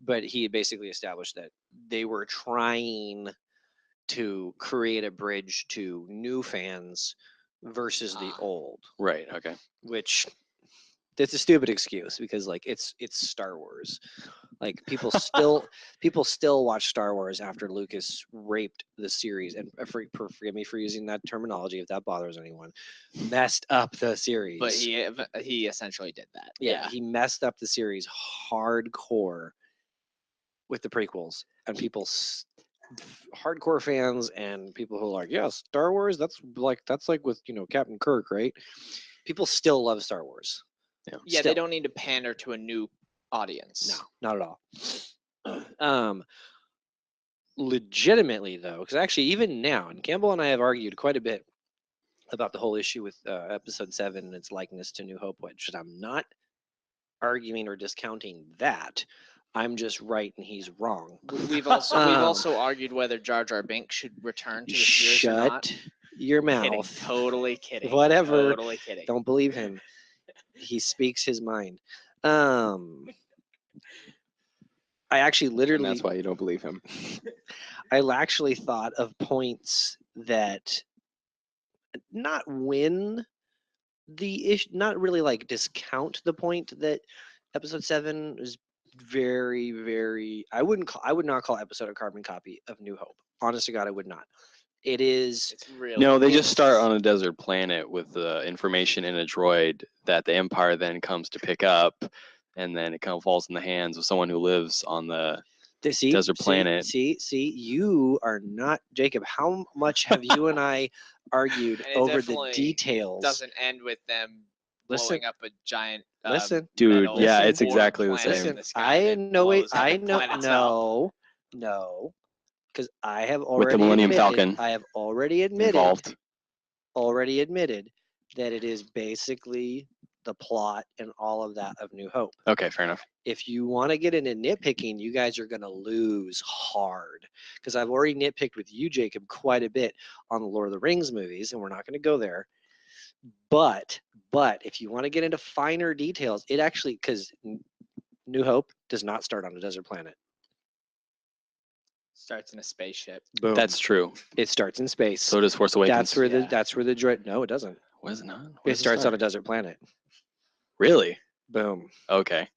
But he basically established that they were trying to create a bridge to new fans versus the old, Right. Okay. which it's a stupid excuse because like it's Star Wars. Like people still watch Star Wars after Lucas raped the series, and forgive me for using that terminology if that bothers anyone. Messed up the series. But he essentially did that. yeah, he messed up the series hardcore with the prequels, and hardcore fans and people who are like, yeah, Star Wars, that's like with Captain Kirk, right? People still love Star Wars. Yeah, Still. they don't need to pander to a new audience. No, not at all. Legitimately though, because actually even now, and Campbell and I have argued quite a bit about the whole issue with episode 7 and its likeness to New Hope, which I'm not arguing or discounting that. I'm just right and he's wrong. We've also argued whether Jar Jar Binks should return to the series or not. Shut your Kidding. mouth. Totally kidding. Whatever. Totally kidding. Don't believe him. He speaks his mind. I actually And literally that's why you don't believe him. I actually thought of points that not win the issue, not really like discount the point that episode 7 is very, very. I would not call episode a carbon copy of New Hope. Honest to God, I would not. It is. It's really No, they just start on a desert planet with information in a droid that the Empire then comes to pick up, and then it kind of falls in the hands of someone who lives on the desert planet. See, you are not Jacob. How much have you and I argued And it over the definitely details? doesn't end with them Listen, blowing up a giant. listen, Dude, metal yeah, it's orb exactly the planet same. in listen. sky I that know it. blows up I the know. planet itself. No, because I have already With the Millennium admitted, Falcon I have already admitted. involved. Already admitted that it is basically the plot and all of that of New Hope. Okay, fair enough. If you want to get into nitpicking, you guys are going to lose hard because I've already nitpicked with you, Jacob, quite a bit on the Lord of the Rings movies, and we're not going to go there. But if you want to get into finer details, it actually, because New Hope does not start on a desert planet. Starts in a spaceship. Boom. That's true. It starts in space. So does Force Awakens. That's where the droid. No, it doesn't. Was it not? Where It does starts on start? a desert planet. Really? Boom. Okay.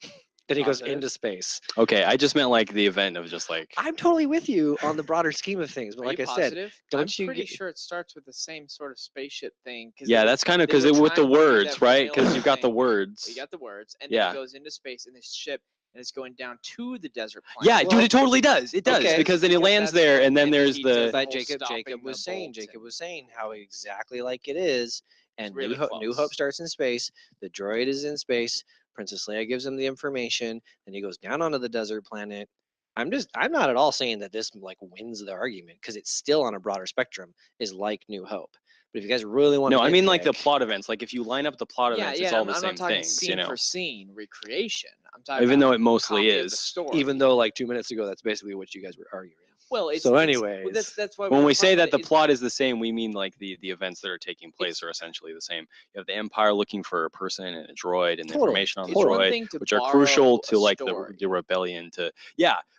Then he goes Positive. into space. Okay, I just meant like the event of just like. I'm totally with you on the broader scheme of things, but Are like you I said, positive? don't I'm you pretty get- sure it starts with the same sort of spaceship thing. Yeah, that's kind of they because were with the trying to do words, that right? Because vanilla you've got the thing. words. You got the words, and Yeah. then it goes into space in this ship, and it's going down to the desert Yeah, planet. dude, it totally does. It does okay. because then he Because lands that's there, when- and then and there's he the. does- but whole Jacob stopping was the saying bolt Jacob and- was saying how exactly like it is, And really New Hope close. starts in space. The droid is in space. Princess Leia gives him the information. Then he goes down onto the desert planet. I'm not at all saying that this like wins the argument because it's still on a broader spectrum is like New Hope. But if you guys really want No, to I mean like the nitpick- plot events. Like if you line up the plot Yeah, events, yeah. it's all I'm the not same talking things, scene you know. for scene recreation. I'm talking Even about though it mostly copy of the is. story. even though like 2 minutes ago, that's basically what you guys were arguing. well, So well, anyways, that's why When we're we say talking that about the it. plot is the same, we mean like the events that are taking place are essentially the same. You have the Empire looking for a person and a droid and the Totally, information on the It's one droid, thing to which are borrow crucial a to like story. the rebellion to It's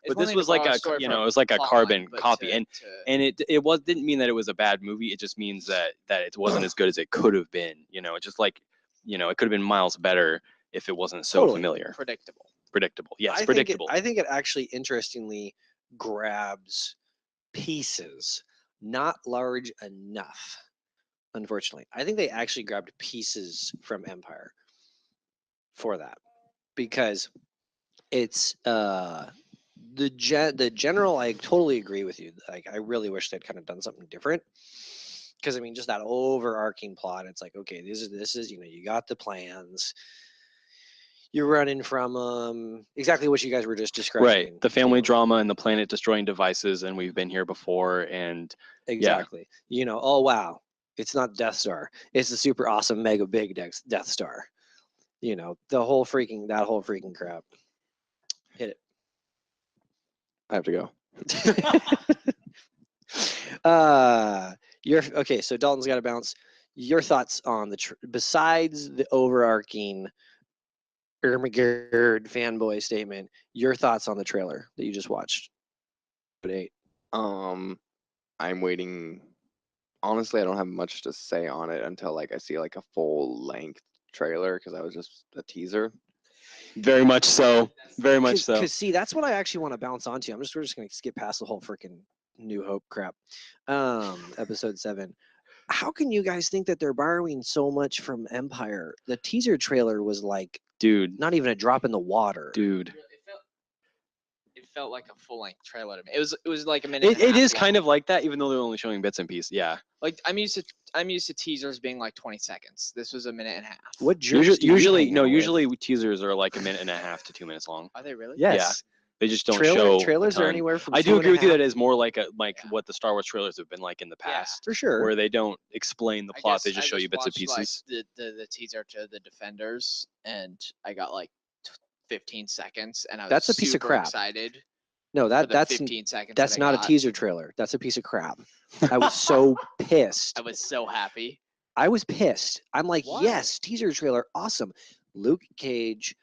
but one this thing was to like borrow a story you from know it was like a plot carbon line, but copy to- and to- it didn't mean that it was a bad movie. It just means that it wasn't as good as it could have been. You know, it just like it could have been miles better if it wasn't so Totally. familiar. predictable. Yes, predictable. I think it actually interestingly grabs pieces, not large enough. Unfortunately, I think they actually grabbed pieces from Empire for that because it's the general. I totally agree with you. Like I really wish they'd kind of done something different because I mean just that overarching plot. It's like okay, this is you got the plans. You're running from exactly what you guys were just describing. Right. The family drama and the planet destroying devices, and we've been here before. And exactly. Oh wow, it's not Death Star. It's the super awesome mega big Death Star. The whole freaking crap. Hit I have to go. it. You're okay. So Dalton's got to bounce. Your thoughts on besides the overarching Ermagerd fanboy statement, your thoughts on the trailer that you just watched. But 8. I'm waiting. Honestly, I don't have much to say on it until like I see like a full length trailer because that was just a teaser. very much so. Very much so. Because see, that's what I actually want to bounce onto. We're just gonna skip past the whole freaking New Hope crap. Episode 7. How can you guys think that they're borrowing so much from Empire? The teaser trailer was like Dude. not even a drop in the water. Dude. It felt like a full length trailer to me. It was like a minute. and a It half is kind long. of like that, even though they're only showing bits and pieces. Yeah. Like I'm used to teasers being like 20 seconds. This was a minute and a half. What jerks do you Usually, hang no. out with? Usually, teasers are like a minute and a half to 2 minutes long. Are they really? Yes. They just don't show the trailers are time. anywhere from. I do agree with you 2.5 that is more like Yeah. what the Star Wars trailers have been like in the Yeah. past, for sure. where they don't explain the I plot; guess they just I show you bits and watched, pieces. Like, the teaser to the Defenders, and I got like 15 seconds, and I was That's a piece of super crap. excited. No, for the that's 15 seconds. that's that I not a got. teaser trailer. That's a piece of crap. I was so pissed. I was so happy. I was pissed. I'm like, Why? yes, teaser trailer, awesome. Luke Cage,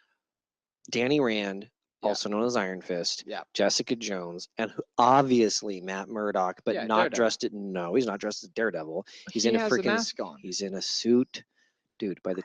Danny Rand, Yeah. also known as Iron Fist, Yeah. Jessica Jones, and obviously Matt Murdock, but Yeah, not Daredevil. dressed in. No, he's not dressed as Daredevil. He's he in a has freaking. mask on. He's in a suit, dude. By the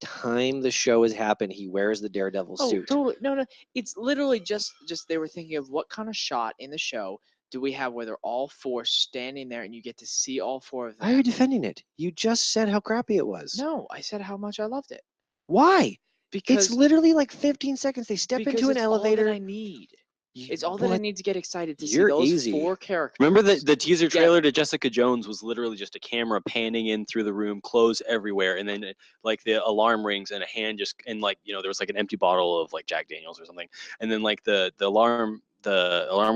time the show has happened, he wears the Daredevil Oh, suit. totally. No. It's literally just they were thinking of what kind of shot in the show do we have where they're all four standing there and you get to see all four of them. Why are you defending it? You just said how crappy it was. No, I said how much I loved it. Why? Because It's literally like 15 seconds. They step because into an it's all that elevator. I need. It's all that I What? need to get excited to see You're those easy. 4 characters. Remember the teaser together. trailer to Jessica Jones was literally just a camera panning in through the room, clothes everywhere, and then like the alarm rings and a hand just and like there was like an empty bottle of like Jack Daniels or something, and then like the alarm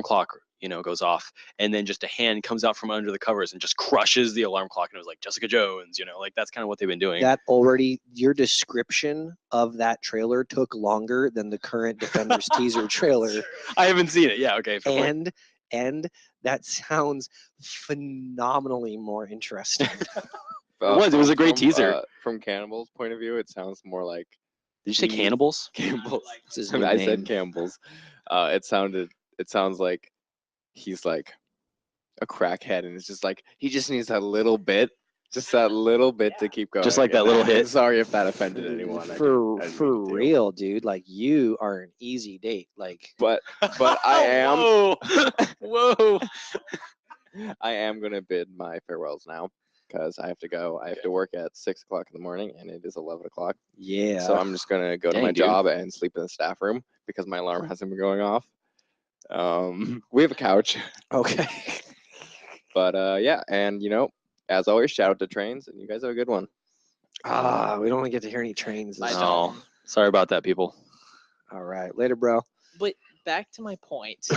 clock goes off, and then just a hand comes out from under the covers and just crushes the alarm clock, and it was like Jessica Jones, like that's kind of what they've been doing. That already, your description of that trailer took longer than the current Defenders teaser trailer. I haven't seen it. Yeah, okay. fair point. And that sounds phenomenally more interesting. It was a great teaser. From Campbell's point of view, it sounds more like Did you say he- cannibals? Campbell's. It's his I new said name. Campbell's. It sounds like he's like a crackhead, and it's just like he just needs that little bit, to keep going. Just like that And little hit. Sorry if that offended anyone. I For didn't mean to. real, dude. Like you are an easy date. Like But I am Whoa. Whoa. I am gonna bid my farewells now because I have to go. I have to work at 6 o'clock in the morning, and it is 11 o'clock. yeah. So I'm just gonna go to my Dang, dude. job and sleep in the staff room because my alarm hasn't been going off. We have a couch, okay. but yeah, and As always, shout out to Trains, and you guys have a good one. We don't get to hear any trains. Bye, this No. time. Sorry about that, people. All right, later, bro. But back to my point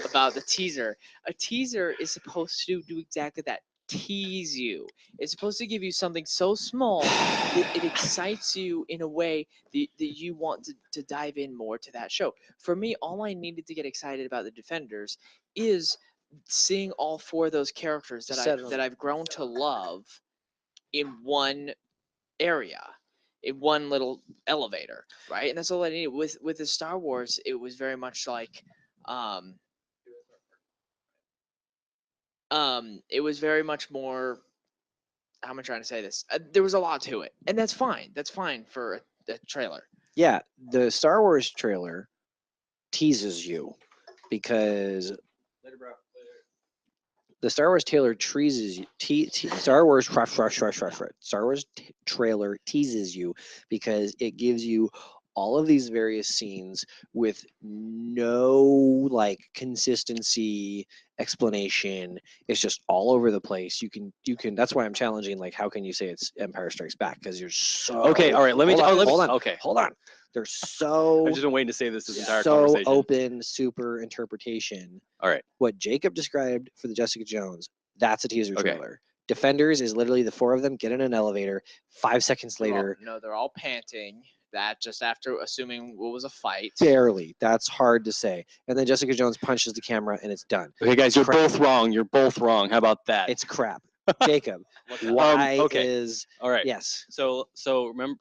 about the teaser. A teaser is supposed to do exactly that. Tease you. It's supposed to give you something so small that it excites you in a way that you want to dive in more to that show. For me, all I needed to get excited about the Defenders is seeing all four of those characters Just set that I've grown to love in one area, in one little elevator, right? And that's all I needed. With the Star Wars, it was very much like it was very much more, how am I trying to say this? There was a lot to it, and that's fine. That's fine for a trailer. Yeah, the Star Wars trailer teases you because the Star Wars trailer teases you. Star Wars trailer teases you because it gives you all of these various scenes with no like consistency explanation. It's just all over the place. You can that's why I'm challenging, like, how can you say it's Empire Strikes Back, because you're so Okay, all right. Let me. hold on. Okay. Hold on. They're so I've just been waiting to say this entire so conversation. open, super interpretation. All right. What Jacob described for the Jessica Jones, that's a teaser Okay. trailer. Defenders is literally the four of them get in an elevator. 5 seconds later, They're all panting. That just after assuming it was a fight. barely. That's hard to say. And then Jessica Jones punches the camera and it's done. Okay, guys, you're Crap. both wrong. You're both wrong. How about that? It's crap. Jacob, What's up? why okay. is all right. yes? So remember.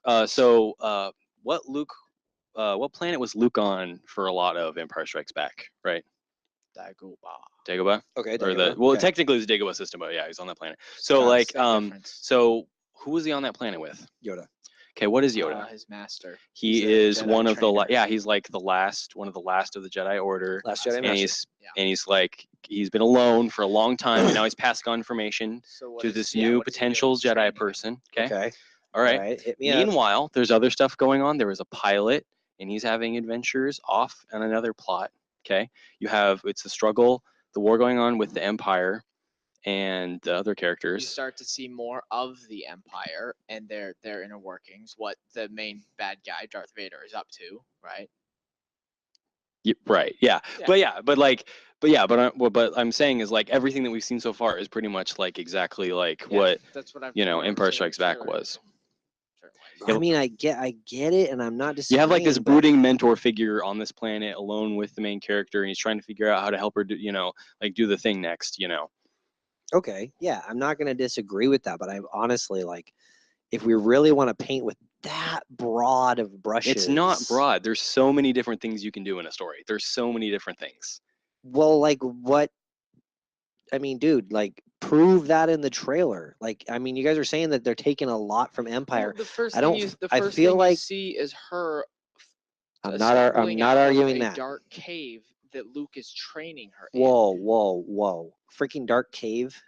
What planet was Luke on for a lot of Empire Strikes Back? Right. Dagobah. Dagobah. Okay, Or Dagobah. Okay. technically it was Dagobah system, but yeah, he's on that planet. So like difference. so who was he on that planet with? Yoda. Okay, what is Yoda? His master. He He's a is Jedi one of trainer. the he's like one of the last of the Jedi Order. Last Jedi And Master. he's like he's been alone for a long time, and now he's passing on information So what to is- this yeah, new what is he potential doing? He's Jedi training him. person. Okay. Okay. All right. Hit me up. Meanwhile, there's other stuff going on. There was a pilot, and he's having adventures off on another plot. Okay. It's the struggle, the war going on with the Empire and the other You characters. start to see more of the Empire and their inner workings, what the main bad guy Darth Vader is up to, right? Right. Yeah. Yeah. But I'm saying is like everything that we've seen so far is pretty much like exactly like Yeah, what that's what I've Empire seen in Strikes Back trailer- was. trailer-wise. I mean, I get it, and I'm not You have like this disagreeing, but- brooding mentor figure on this planet alone with the main character, and he's trying to figure out how to help her do, do the thing next, Okay, yeah, I'm not going to disagree with that, but I honestly, like, if we really want to paint with that broad of brushes, It's not broad. There's so many different things you can do in a story. There's so many different things. Well, like, what? I mean, dude, like, prove that in the trailer. Like, I mean, you guys are saying that they're taking a lot from Empire. The first I thing don't you, f- the I first feel thing like- you see is her. I'm stumbling not out of arguing a that. dark cave that Luke is training her. Whoa! Freaking dark cave.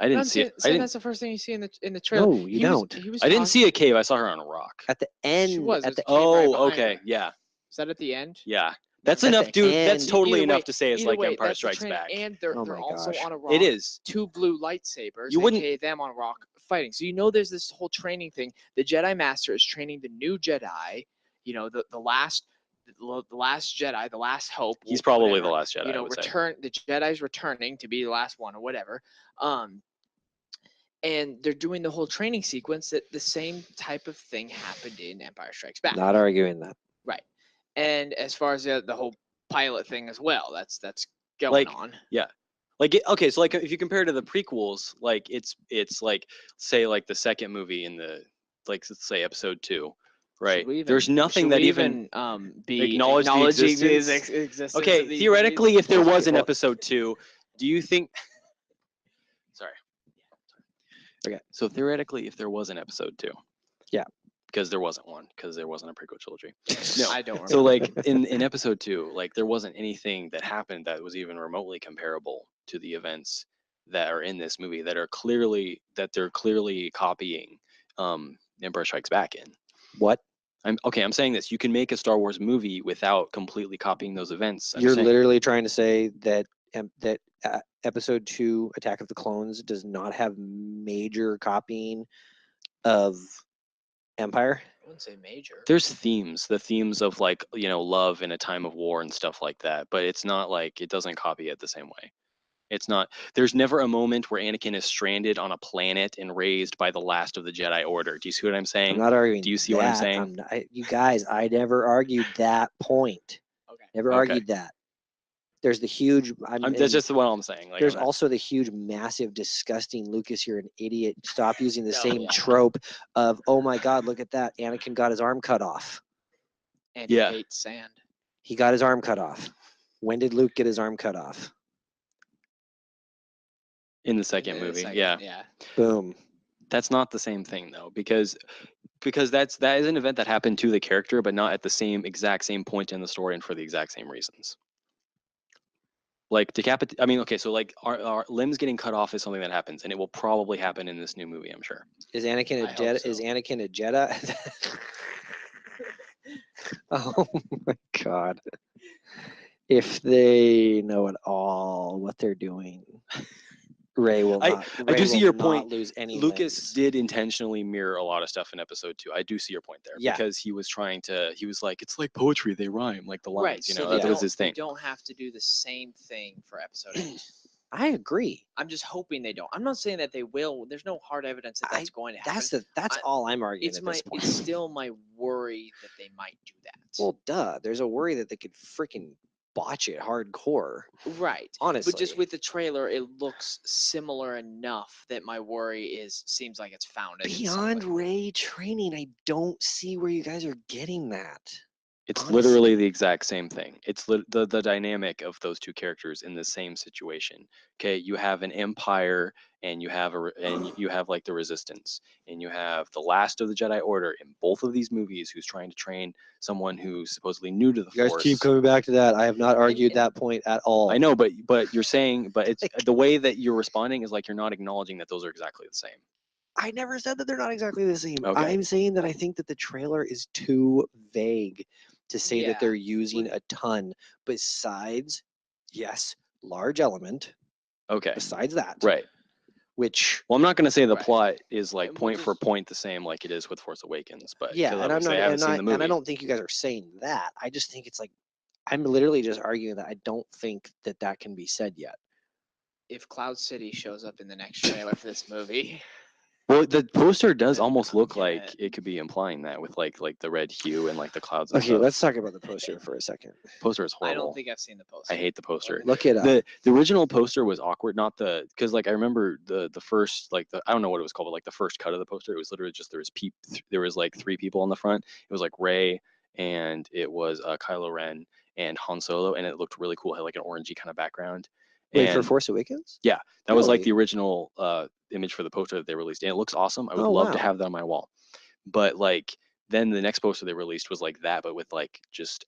I didn't see it. I didn't. That's the first thing you see in the trailer. No, you don't. I didn't see a cave. I saw her on a rock. At the end, was. at There's the a cave right Oh, behind okay. her. Yeah. Is that at the end? Yeah. That's At the enough, dude. That's end- totally Either way- enough to say it's Either like way, Empire that's the Strikes training, Back. and they're Oh my also gosh. on a rock. It is. Two blue lightsabers. You wouldn't- AKA them on a rock fighting. So there's this whole training thing. The Jedi Master is training the new Jedi. The last Jedi, the last hope. He's probably whatever. the last Jedi. I would say. The Jedi's returning to be the last one or whatever. And they're doing the whole training sequence that the same type of thing happened in Empire Strikes Back. Not arguing that. Right. And as far as the whole pilot thing as well, that's going Like, on. Okay, so like if you compare to the prequels, like it's like say like the second movie in the let's say episode 2, right? There's nothing that even be acknowledge the acknowledging his existence? existence. okay. of these Theoretically, movies. if there was an Well- episode 2, do you think? Sorry. Okay. So theoretically, if there was an episode 2, Yeah. because there wasn't one, because there wasn't a prequel trilogy. No. I don't remember. So like in episode 2, like there wasn't anything that happened that was even remotely comparable to the events that are in this movie they're clearly copying Empire Strikes Back in. What? I'm saying this. You can make a Star Wars movie without completely copying those events. I'm You're saying- literally trying to say that Episode 2, Attack of the Clones, does not have major copying of Empire. I wouldn't say major. There's themes, the themes of like, you know, love in a time of war and stuff like that, but it's not like it doesn't copy it the same way. It's not, there's never a moment where Anakin is stranded on a planet and raised by the last of the Jedi Order. Do you see what I'm I'm saying? not arguing. Do you see what I'm that. saying? You guys, I never argued that point. Okay. Never Okay. argued that. There's the huge. That's just what I'm saying. Like, There's I'm not- also the huge, massive, disgusting Lucas, you're an idiot. Stop using the Oh, same yeah. trope of, oh my God, look at that. Anakin got his arm cut off. And Yeah. he hates sand. He got his arm cut off. When did Luke get his arm cut off? in the second The movie. second, Yeah. Yeah. Boom. That's not the same thing though, because that is an event that happened to the character, but not at the exact same point in the story and for the exact same reasons. Like I mean, okay, so like our limbs getting cut off is something that happens, and it will probably happen in this new movie, I'm sure. Is Anakin a I hope Jedi? Is so. Anakin a Jedi? Oh my God. If they know at all what they're doing, Rey will I not. do Rey see will your not point. Lose any Lucas limbs. did intentionally mirror a lot of stuff in episode 2. I do see your point there, Yeah. because he was like, it's like poetry, they rhyme, like the lines, Right. you So know, they that was don't- his they thing. don't have to do the same thing for episode 8. I agree. I'm just hoping they don't. I'm not saying that they will. There's no hard evidence that that's going to happen. That's I- all I'm arguing It's at my. this point. It's still my worry that they might do that. Well, duh. There's a worry that they could freaking botch it hardcore. right. Honestly, But just with the trailer, it looks similar enough that my worry seems like it's founded. in some beyond way. Rey training, I don't see where you guys are getting that. It's honestly. literally the exact same thing. It's the dynamic of those two characters in the same situation. Okay, you have an empire, and you have you have like the resistance, and you have the last of the Jedi Order in both of these movies, who's trying to train someone who's supposedly new to the You guys Force. keep coming back to that. I have not argued and- that point at all. I know, but you're saying, but it's Like- the way that you're responding is like you're not acknowledging that those are exactly the same. I never said that they're not exactly the same. Okay. I'm saying that I think that the trailer is too vague to say that Yeah, they're using a ton. Besides, yes, large element. Okay, Besides that, right. which Well, I'm not going to say the Right. plot is like And we'll point for just- point the same like it is with Force Awakens, but yeah, 'cause and I'm obviously not, I haven't and seen I, the movie. and I don't think you guys are saying that. I just think it's like I'm literally just arguing that I don't think that that can be said yet. If Cloud City shows up in the next trailer for this movie, Well, the poster does Then almost I'm look gonna- like it could be implying that with like the red hue and like the clouds. And Okay, stuff. let's talk about the poster for a second. Poster is I horrible. don't think I've seen the poster. I hate the poster. Look it up. The original poster was awkward, not the because like I remember the first like I don't know what it was called, but like the first cut of the poster, it was literally just there was like 3 people on the front. It was like Rey, and it was Kylo Ren and Han Solo, and it looked really cool. It had like an orangey kind of background. Wait, for And Force Awakens? that was like Really? the original image for the poster that they released, and it looks awesome. I would Oh, love to wow. have that on my wall. But like then the next poster they released was like that, but with like just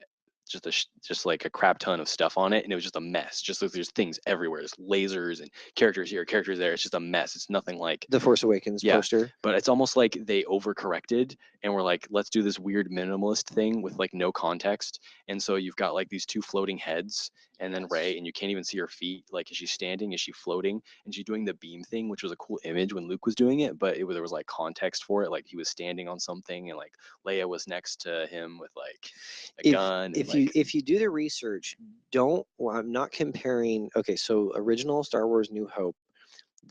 like a crap ton of stuff on it, and it was just a mess. Just like there's things everywhere, there's lasers and characters here, characters there. It's just a mess. It's nothing like. The Force Awakens Yeah. poster. But it's almost like they overcorrected and were like, let's do this weird minimalist thing with like no context. And so you've got like these 2 floating heads, and then Yes. Rey, and you can't even see her feet. Like, is she standing? Is she floating? And she's doing the beam thing, which was a cool image when Luke was doing it, but there was like context for it. Like he was standing on something, and like Leia was next to him with like a gun. And, If you do the research, well, I'm not comparing. Okay, so original Star Wars New Hope,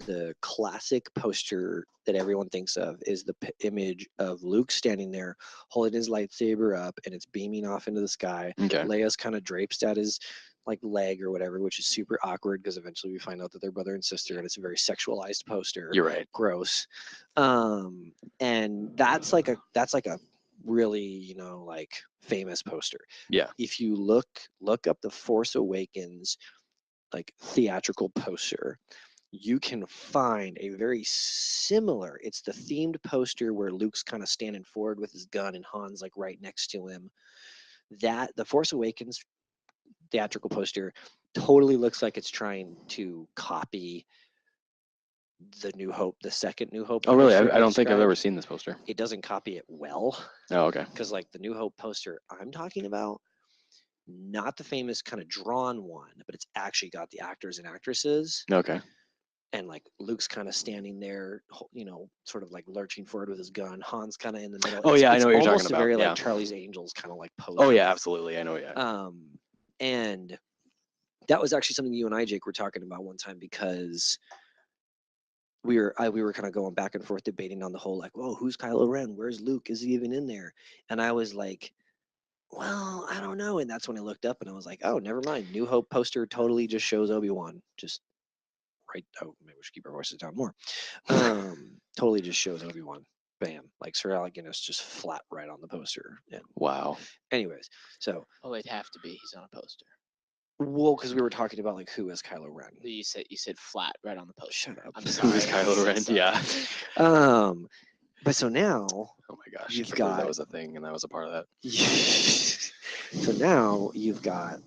the classic poster that everyone thinks of is the image of Luke standing there holding his lightsaber up, and it's beaming off into the sky. okay, Leia's kind of draped at his like leg or whatever, which is super awkward because eventually we find out that they're brother and sister, and it's a very sexualized poster. you're right. Gross. And that's like a really like famous poster. Yeah. If you look up the Force Awakens like theatrical poster, you can find a very similar, it's the themed poster where Luke's kind of standing forward with his gun and Han's like right next to him. That the Force Awakens theatrical poster totally looks like it's trying to copy the New Hope, the second New Hope. Oh, really? poster I don't think I've described. ever seen this poster. It doesn't copy it well, Oh, okay. because like the New Hope poster I'm talking about, not the famous kind of drawn one, but it's actually got the actors and actresses. Okay. And like Luke's kind of standing there, sort of like lurching forward with his gun. Han's kind of in the middle. Oh, yeah, I know what you're talking almost a very about, yeah. like Charlie's Angels kind of like pose. Oh yeah, absolutely. I know. Yeah. And that was actually something you and I, Jake, were talking about one time because we were kind of going back and forth debating on the whole like, whoa, who's Kylo Ren? Where's Luke? Is he even in there? And I was like, well, I don't know. And that's when I looked up and I was like, oh, never mind. New Hope poster totally just shows Obi-Wan. Just right. Oh, maybe we should keep our voices down more. Totally just shows Obi-Wan. Bam. Like Sir Alec Guinness just flat right on the poster. And Wow. anyways, so Oh, it'd have to be. He's on a poster. well, because we were talking about like who is Kylo Ren. You said flat right on the poster. Shut up. I'm Who sorry. is I'm Kylo so Ren? sorry. Yeah. But so now Oh my gosh. You've I can't believe that got- was a thing, and that was a part of that. so now you've got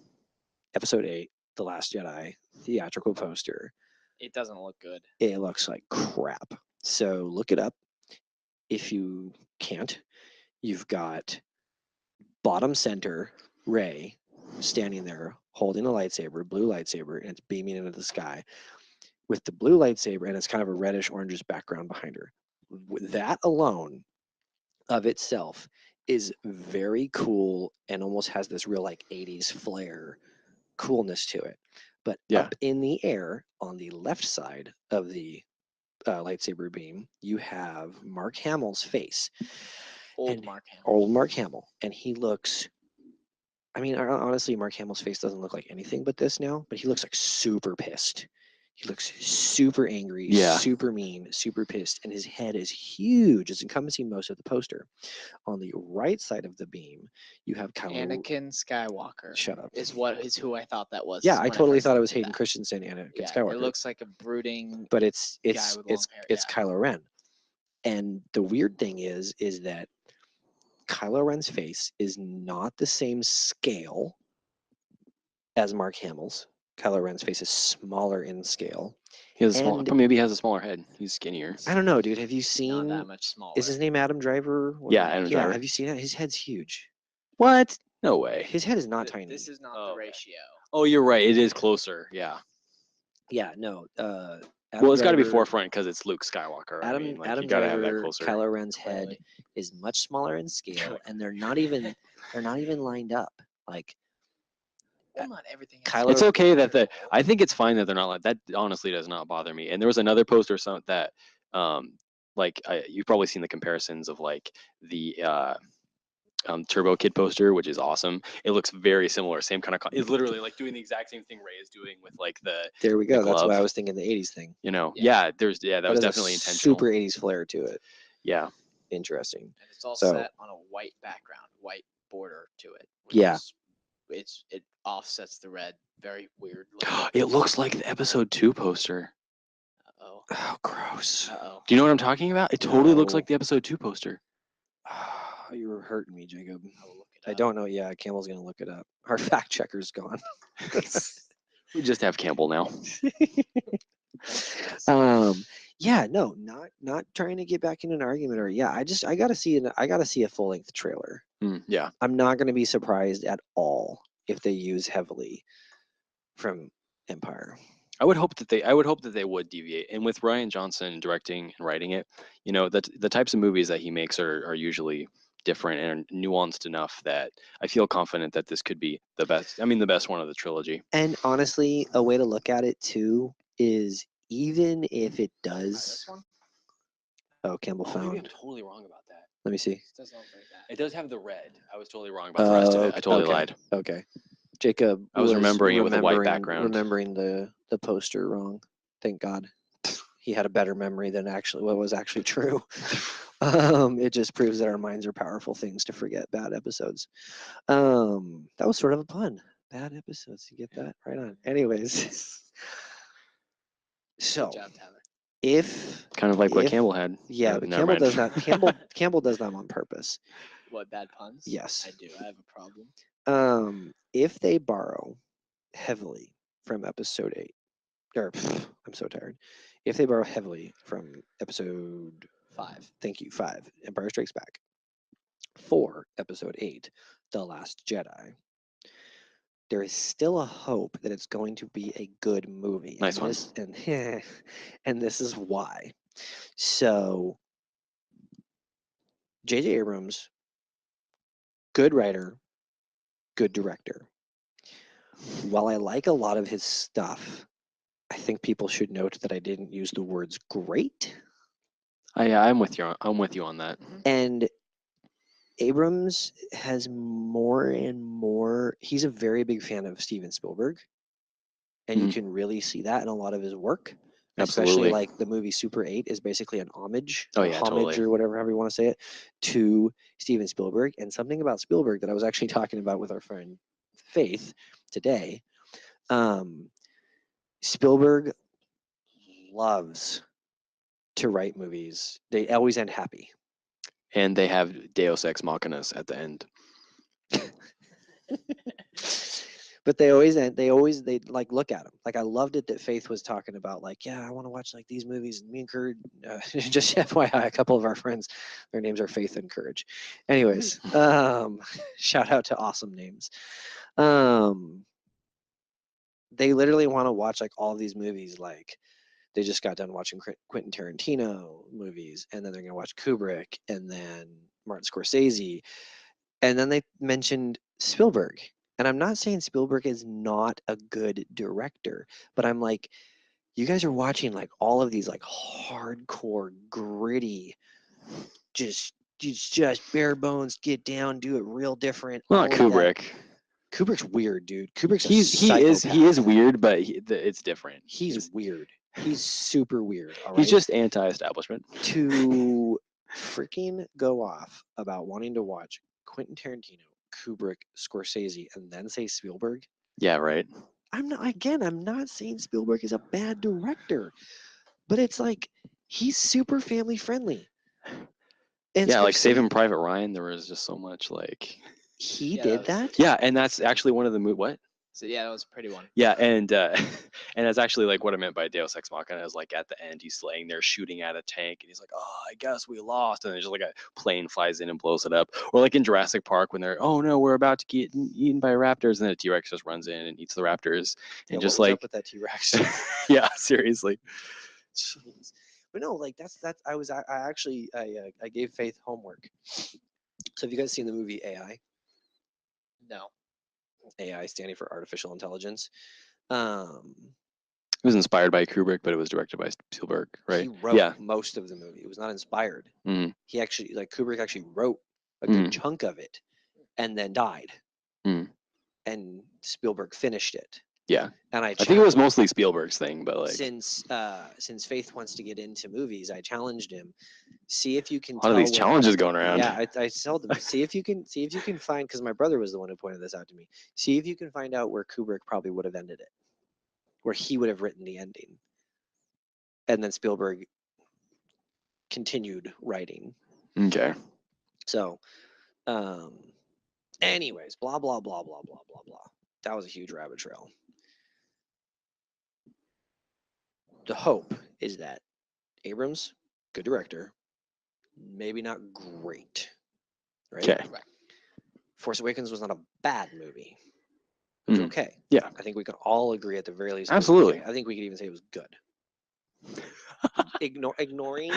Episode 8, The Last Jedi theatrical poster. It doesn't look good. It looks like crap. So look it up if you can't. You've got bottom center Rey standing there holding a lightsaber, blue lightsaber, and it's beaming into the sky with the blue lightsaber, and it's kind of a reddish orangish background behind her. That alone of itself is very cool and almost has this real like 80s flair coolness to it. But Yeah. up in the air on the left side of the lightsaber beam, you have Mark Hamill's face. Old And Mark Hamill. Old Mark Hamill. And he looks, I mean, honestly, Mark Hamill's face doesn't look like anything but this now, but he looks like super pissed. He looks super angry, Yeah. super mean, super pissed, and his head is huge. It's encompassing most of the poster. On the right side of the beam, you have Anakin Skywalker. Shut up. Is who I thought that was. Yeah, I when totally first thought it looked was at Hayden that. Christensen and Anakin Yeah, Skywalker. it looks like a brooding. but it's guy it's with it's long hair, it's yeah. Kylo Ren. And the weird thing is that Kylo Ren's face is not the same scale as Mark Hamill's. Kylo Ren's face is smaller in scale. He has a small. And- Maybe he has a smaller head. He's skinnier. I don't know, dude. Have you Not seen? that much smaller. Is his name Adam Driver? Yeah, Adam Driver. Have you seen it? His head's huge. What? No way. His head is not tiny. This is not Oh, the okay. ratio. Oh, you're right. It is closer. Yeah. Yeah, no. Adam Well, it's got to be Driver- forefront because it's Luke Skywalker. Adam I mean, like, Adam you got to have that Driver, closer. Kylo Ren's head Clearly. is much smaller in scale, and they're not even lined up. Like Well, not everything. has Kylo- to It's be okay that vertical. I think it's fine that they're not like that. Honestly, does not bother me. And there was another poster that, like you've probably seen the comparisons of like the Turbo Kid poster, which is awesome. It looks very similar, same kind of. It's literally like doing the exact same thing Ray is doing with like the, there we go. That's glove. why I was thinking the '80s thing. Yeah. Yeah. That was That is a definitely intentional. super '80s flair to it. Yeah. Interesting. And it's all So- set on a white background, white border to it. which Yeah. is- it offsets the red. Very weird. It looks like the episode 2 poster. Oh. Oh, gross. Uh-oh. Do you know what I'm talking about? It totally looks No. like the episode 2 poster. You were hurting me, Jacob. I will look it I up. don't know. Yeah, Campbell's gonna look it up. Our fact checker's gone. We just have Campbell now. Yeah, no, not trying to get back in an argument or yeah, I gotta see a full length trailer. Yeah. I'm not gonna be surprised at all if they use heavily from Empire. I would hope that they would deviate. And with Ryan Johnson directing and writing it, you know, the types of movies that he makes are usually different and nuanced enough that I feel confident that this could be the best. I mean, the best one of the trilogy. And honestly, a way to look at it too is even if it Try does. this one? Oh, Campbell Oh, maybe I'm found. totally wrong about that. Let me see. This doesn't look like that. It does have the red. I was totally wrong about the rest of it. I totally okay. lied. Okay. Jacob. I was remembering it with a white remembering- background. Remembering the poster wrong. Thank God. He had a better memory than actually what was actually true. It just proves that our minds are powerful things to forget bad episodes. That was sort of a pun. Bad episodes. You get that? Right on. Anyways. So Good job, Tyler. if Kind of like what If- Campbell had. yeah, but never Campbell does mind. not Campbell does them on purpose. What, bad puns? Yes. I do. I have a problem. If they borrow heavily from episode 8, or I'm so tired. If they borrow heavily from episode 5. thank you, 5, Empire Strikes Back, 4, episode 8, The Last Jedi, there is still a hope that it's going to be a good movie. Nice and one. this, and this is why. So, J.J. Abrams, good writer, good director. While I like a lot of his stuff, I think people should note that I didn't use the words great. I'm with you. I'm with you on that. And Abrams has more and more. He's a very big fan of Steven Spielberg, and you Mhm. can really see that in a lot of his work. Absolutely. Especially like the movie Super 8 is basically an homage, Oh, or yeah, homage totally. or whatever however you want to say it, to Steven Spielberg. And something about Spielberg that I was actually talking about with our friend Faith today. Spielberg loves to write movies. They always end happy. And they have Deus Ex Machinas at the end. But they like look at them. Like I loved it that Faith was talking about like, yeah, I want to watch like these movies. And me and Courage, just FYI, a couple of our friends, their names are Faith and Courage. Anyways, shout out to awesome names. They literally want to watch like all of these movies. Like they just got done watching Quentin Tarantino movies, and then they're gonna watch Kubrick, and then Martin Scorsese, and then they mentioned Spielberg. And I'm not saying Spielberg is not a good director, but I'm like, you guys are watching like all of these like hardcore, gritty, just bare bones, get down, do it real different. Well, all not of that. Kubrick. Kubrick's weird, dude. Kubrick's a He is psychopath. weird, but it's different. He's weird. He's super weird. All right. He's just anti-establishment. To freaking go off about wanting to watch Quentin Tarantino, Kubrick, Scorsese, and then say Spielberg. Yeah, right. I'm not saying Spielberg is a bad director, but it's like he's super family friendly. And Yeah, like Scorsese, Saving Private Ryan, there was just so much like. he Yeah, did that that. Yeah, and that's actually one of the what? So yeah, that was a pretty one. Yeah, and and that's actually like what I meant by Deus Ex Machina is like at the end he's laying there shooting at a tank and he's like, oh, I guess we lost, and then just like a plane flies in and blows it up. Or like in Jurassic Park when they're, oh no, we're about to get eaten by raptors, and then a T-Rex just runs in and eats the raptors, and Yeah, just what was like up with that T-Rex? yeah, seriously. Jeez. But no, like that's I actually I gave Faith homework. So have you guys seen the movie AI? No. AI standing for artificial intelligence. It was inspired by Kubrick, but it was directed by Spielberg, right? He wrote Yeah. most of the movie. It was not inspired. Mm. He actually, like Kubrick actually wrote a good Mm. chunk of it and then died. Mm. And Spielberg finished it. Yeah. And I think it was mostly Spielberg's thing, but like since Faith wants to get into movies, I challenged him. See if you can a lot tell of these what- challenges going around. Yeah, I told him, see if you can find, because my brother was the one who pointed this out to me. See if you can find out where Kubrick probably would have ended it, where he would have written the ending, and then Spielberg continued writing. Okay. So, anyways, blah blah blah blah blah blah blah. That was a huge rabbit trail. The hope is that Abrams, good director, maybe not great, right? Okay. Force Awakens was not a bad movie. It was Mhm. okay. Yeah. I think we can all agree at the very least. it was Absolutely. okay. I think we could even say it was good. Ignoring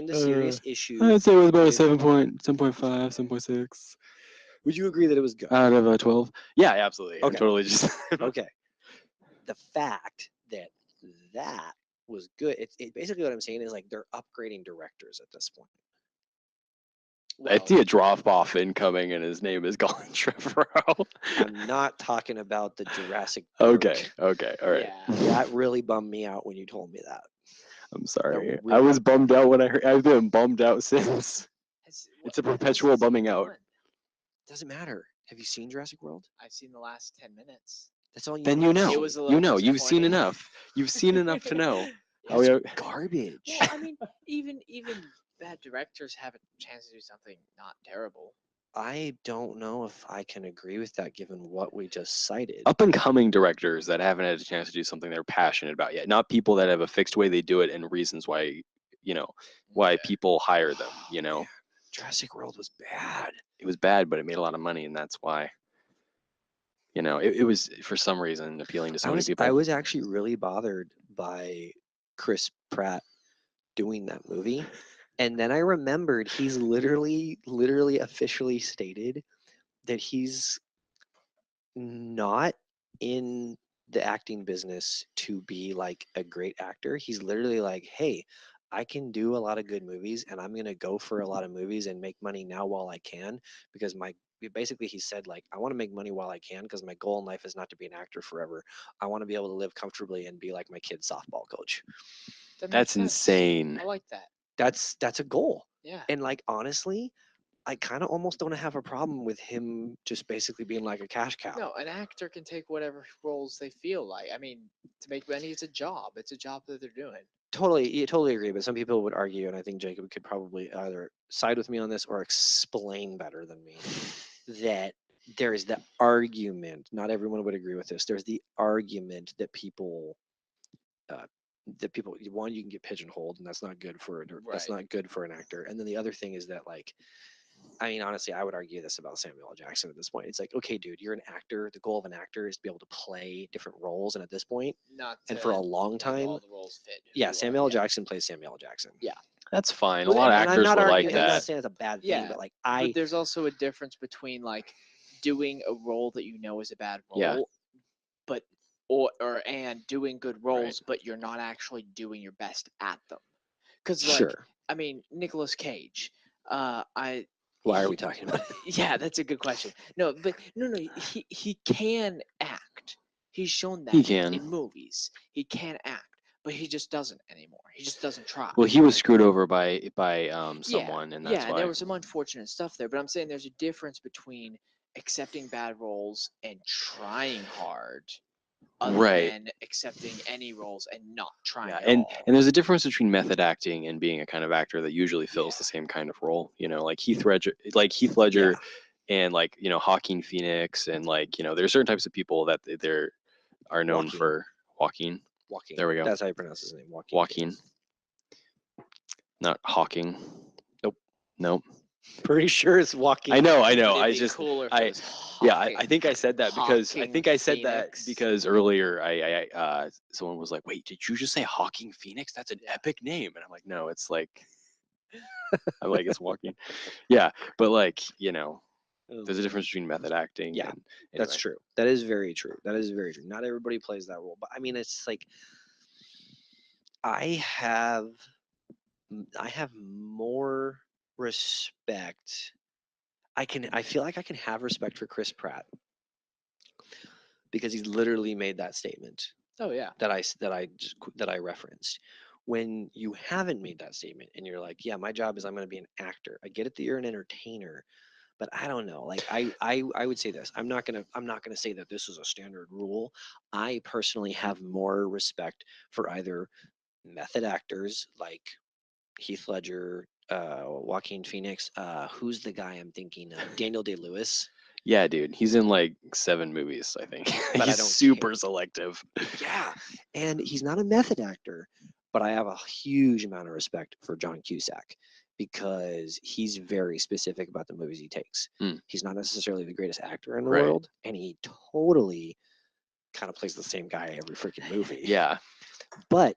the serious issues. I'd say it was about a with- 7.5, 7.6 Would you agree that it was good? out of 12. Yeah, absolutely. I'm Okay. totally just. Okay. The fact that that was good. It basically what I'm saying is like they're upgrading directors at this point. I see a drop off incoming, and his name is Colin Trevorrow. I'm not talking about the Jurassic Park. Okay. Okay. All right. Yeah. That really bummed me out when you told me that. I'm sorry. I really- was bummed out when I heard. I've been bummed out since. It's a What else perpetual has he bumming out. done? Doesn't matter. Have you seen Jurassic World? I've seen the last 10 minutes. That's all you Then need you to know. see. It was a You little know. You've seen disappointing. enough. You've seen enough to know. how It's we- garbage. Well, I mean, even bad directors have a chance to do something not terrible. I don't know if I can agree with that given what we just cited. Up and coming directors that haven't had a chance to do something they're passionate about yet. Not people that have a fixed way they do it and reasons why, why people hire them. Man, Jurassic World was bad. It was bad, but it made a lot of money, and that's why. You know, it was for some reason appealing to so many people. I was actually really bothered by Chris Pratt doing that movie. And then I remembered he's literally officially stated that he's not in the acting business to be like a great actor. He's literally like, hey, I can do a lot of good movies and I'm going to go for a lot of movies and make money now while I can because basically he said like I want to make money while I can because my goal in life is not to be an actor forever. I want to be able to live comfortably and be like my kid's softball coach. That makes That's sense. insane. I like that. That's a goal. Yeah. And like honestly, I kind of almost don't have a problem with him just basically being like a cash cow. No, an actor can take whatever roles they feel like. I mean, to make money, it's a job. It's a job that they're doing. Totally agree. But some people would argue, and I think Jacob could probably either side with me on this or explain better than me, that there is the argument. Not everyone would agree with this. There's the argument that people, one, you can get pigeonholed, and that's not good for that's Right. not good for an actor. And then the other thing is that like. I mean, honestly, I would argue this about Samuel L. Jackson at this point. It's like, okay, dude, you're an actor. The goal of an actor is to be able to play different roles, and at this point, Not and for a to long make time, all the roles fit. who yeah, you are, Samuel L. yeah. Jackson plays Samuel L. Jackson. Yeah. That's fine. A Well, lot of and I'm actors not were like arguing, I'm not that. saying it's a bad thing, Yeah, but like But there's also a difference between like doing a role that you know is a bad role, Yeah. but and doing good roles, but you're not actually doing your best at them. Because like, sure. I mean, Nicolas Cage. Why are we talking about it? Yeah, that's a good question. No, but no, he can act. He's shown that He can. in movies. He can act, but he just doesn't anymore. He just doesn't try. Well, he was screwed over by someone, and that's yeah, and why. there was some unfortunate stuff there. But I'm saying there's a difference between accepting bad roles and trying hard, other Right. than accepting any roles and not trying Yeah, at and all. and there's a difference between method acting and being a kind of actor that usually fills Yeah. the same kind of role. You know, like Heath Ledger, and like Joaquin Phoenix, and like there's certain types of people that they're are known Joaquin. for. Joaquin. Joaquin. There we go. That's how you pronounce his name. Joaquin. Joaquin. Not Hawking. Nope. Pretty sure it's Joaquin. I know. But I it'd be just cooler if I- it was yeah. Hawking. I think I said that because Phoenix. earlier someone was like, "Wait, did you just say Hawking Phoenix? That's an epic name." And I'm like, "No, it's like." I'm like, it's Joaquin. Yeah, but like there's a difference between method acting. Yeah, and, That's anyway. true. That is very true. That is very true. Not everybody plays that role, but I mean, it's like I have more respect. I feel like I can have respect for Chris Pratt because he's literally made that statement Oh yeah. that I referenced. When you haven't made that statement and you're like, yeah, my job is I'm going to be an actor. I get it that you're an entertainer, but I don't know. Like I would say this. I'm not gonna say that this is a standard rule. I personally have more respect for either method actors like Heath Ledger, Joaquin Phoenix. Who's the guy I'm thinking of? Daniel Day-Lewis. Yeah, dude, he's in like 7 movies, I think. But I He's don't super care. selective. Yeah, and he's not a method actor, but I have a huge amount of respect for John Cusack because he's very specific about the movies he takes. Mm. He's not necessarily the greatest actor in the Right. world, and he totally kind of plays the same guy every freaking movie. Yeah, But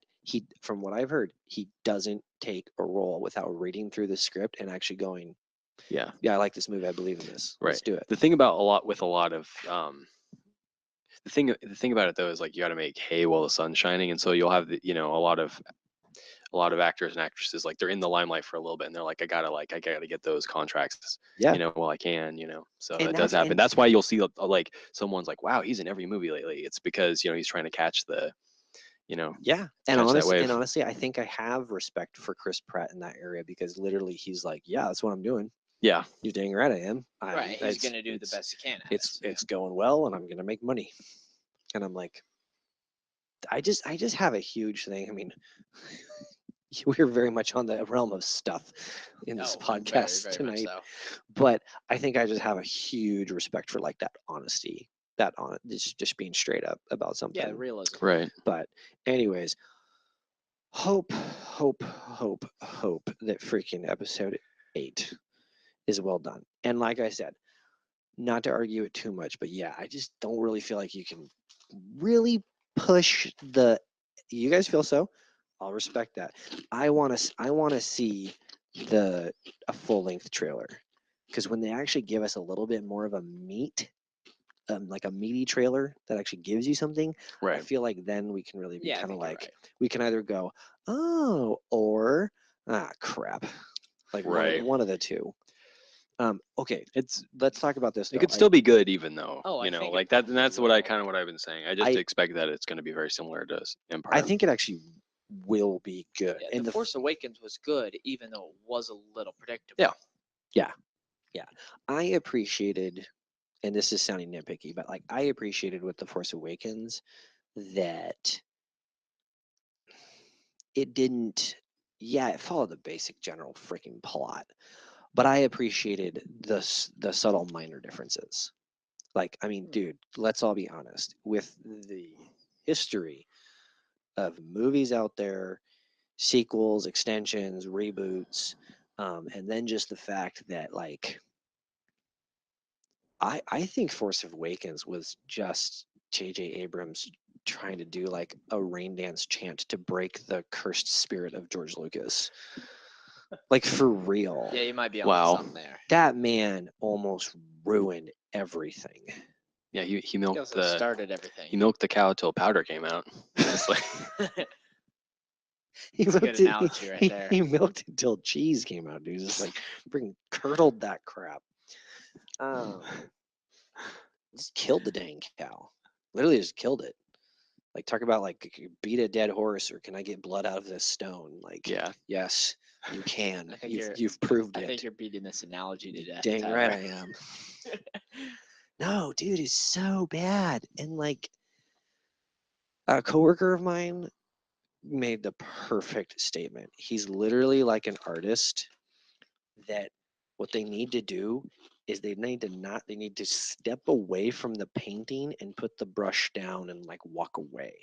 from what I've heard, he doesn't take a role without reading through the script and actually going, yeah. yeah, I like this movie. I believe in this. Let's Right. do it. The thing about a lot of the thing about it though is like you got to make hay while the sun's shining, and so you'll have a lot of actors and actresses like they're in the limelight for a little bit, and they're like, I gotta get those contracts, Yeah. while I can, so And that does that's- happen. and- That's why you'll see like someone's like, wow, he's in every movie lately. It's because he's trying to catch the, Yeah, catch that wave. honestly, I think I have respect for Chris Pratt in that area because literally he's like, yeah, that's what I'm doing. Yeah, You're dang right I am. Right. He's It's- gonna do the it's- best he can. At It's it. it's going well, and I'm gonna make money. And I'm like, I just have a huge thing. I mean, we're very much on the realm of stuff in this Oh, podcast very much tonight, so. but I think I just have a huge respect for like that honesty, just being straight up about something. Yeah, realism. right. But anyways, hope that freaking episode 8 is well done. And like I said, not to argue it too much, but yeah, I just don't really feel like you can really push the. You guys feel so? I'll respect that. I want to see a full length trailer, because when they actually give us a little bit more of a meat, like a meaty trailer that actually gives you something, I Right. feel like then we can really be Yeah, I kind of think you're like right. we can either go, oh, or crap, like Right. one of the two. Okay, It's let's talk about this. it Though. could still be good, even though Oh, I you know, think it like that. And probably that's will. what I've been saying. I just I- expect that it's going to be very similar to Empire. I think it actually will be good. Yeah, and the Force Awakens was good, even though it was a little predictable. Yeah. I appreciated, and this is sounding nitpicky, but like I appreciated with the Force Awakens that it didn't. Yeah, it followed the basic general freaking plot, but I appreciated the subtle minor differences. Like, I mean, dude, let's all be honest. With the history of movies out there, sequels, extensions, reboots, and then just the fact that like I think Force Awakens was just J.J. Abrams trying to do like a rain dance chant to break the cursed spirit of George Lucas. Like for real. Yeah, you might be on Wow. something there. That man almost ruined everything. Yeah, he He milked also the started everything. he milked the cow till powder came out. It's like, He That's a good milked it, analogy right he, there. he milked it till cheese came out, dude. Just like freaking curdled that crap. Just killed the dang cow. Literally just killed it. Like talk about like beat a dead horse, or can I get blood out of this stone? Like yeah, yes, you can. I think You've proved I think it. you're beating this analogy to death. Dang right I Tyler. am. No, dude, it's so bad. And like a coworker of mine made the perfect statement. He's literally like an artist that what they need to do is they need to step away from the painting and put the brush down and like walk away,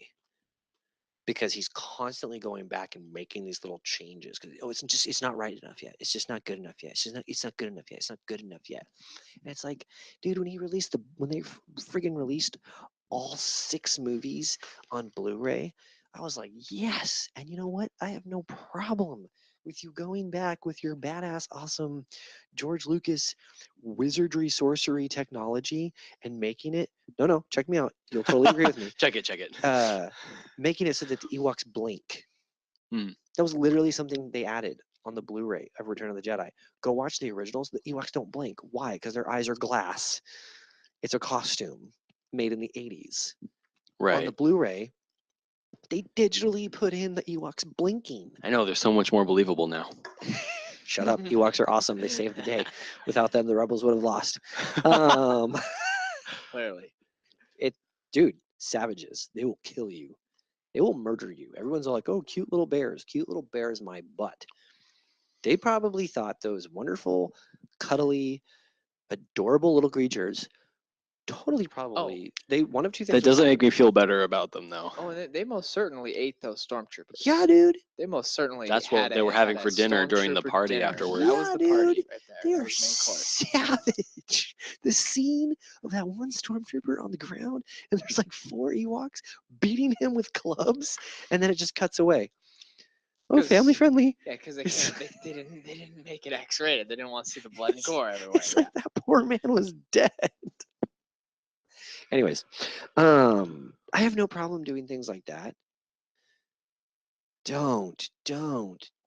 because he's constantly going back and making these little changes because it's not right enough yet, it's just not good enough yet, it's not good enough yet, it's not good enough yet. And it's like, dude, when they friggin' released all 6 movies on Blu-ray, I was like, yes. And you know what? I have no problem with you going back with your badass, awesome George Lucas wizardry, sorcery technology and making it. No, check me out. You'll totally agree with me. check it. Making it so that the Ewoks blink. Hmm. That was literally something they added on the Blu-ray of Return of the Jedi. Go watch the originals. The Ewoks don't blink. Why? Because their eyes are glass. It's a costume made in the 80s. On Right. the Blu-ray, they digitally put in the Ewoks blinking. I know they're so much more believable now. Shut up. Ewoks are awesome. They saved the day. Without them, the rebels would have lost. Um, Clearly. dude, savages. They will kill you. They will murder you. Everyone's all like, oh, cute little bears. Cute little bears, my butt. They probably thought those wonderful, cuddly, adorable little creatures totally probably one of two things That doesn't make me feel better about them, though. Oh, and they most certainly ate those stormtroopers. Yeah, dude. They most certainly. That's what they were having for dinner during the stormtrooper party dinner. afterwards. That was the party dude. right there. They That are was main course. savage. The scene of that one stormtrooper on the ground, and there's like 4 Ewoks beating him with clubs, and then it just cuts away. Oh, 'Cause- family friendly. Yeah, because It's- they didn't make it X-rated. They didn't want to see the blood and gore everywhere. It's like that poor man was dead. Anyways, I have no problem doing things like that. Don't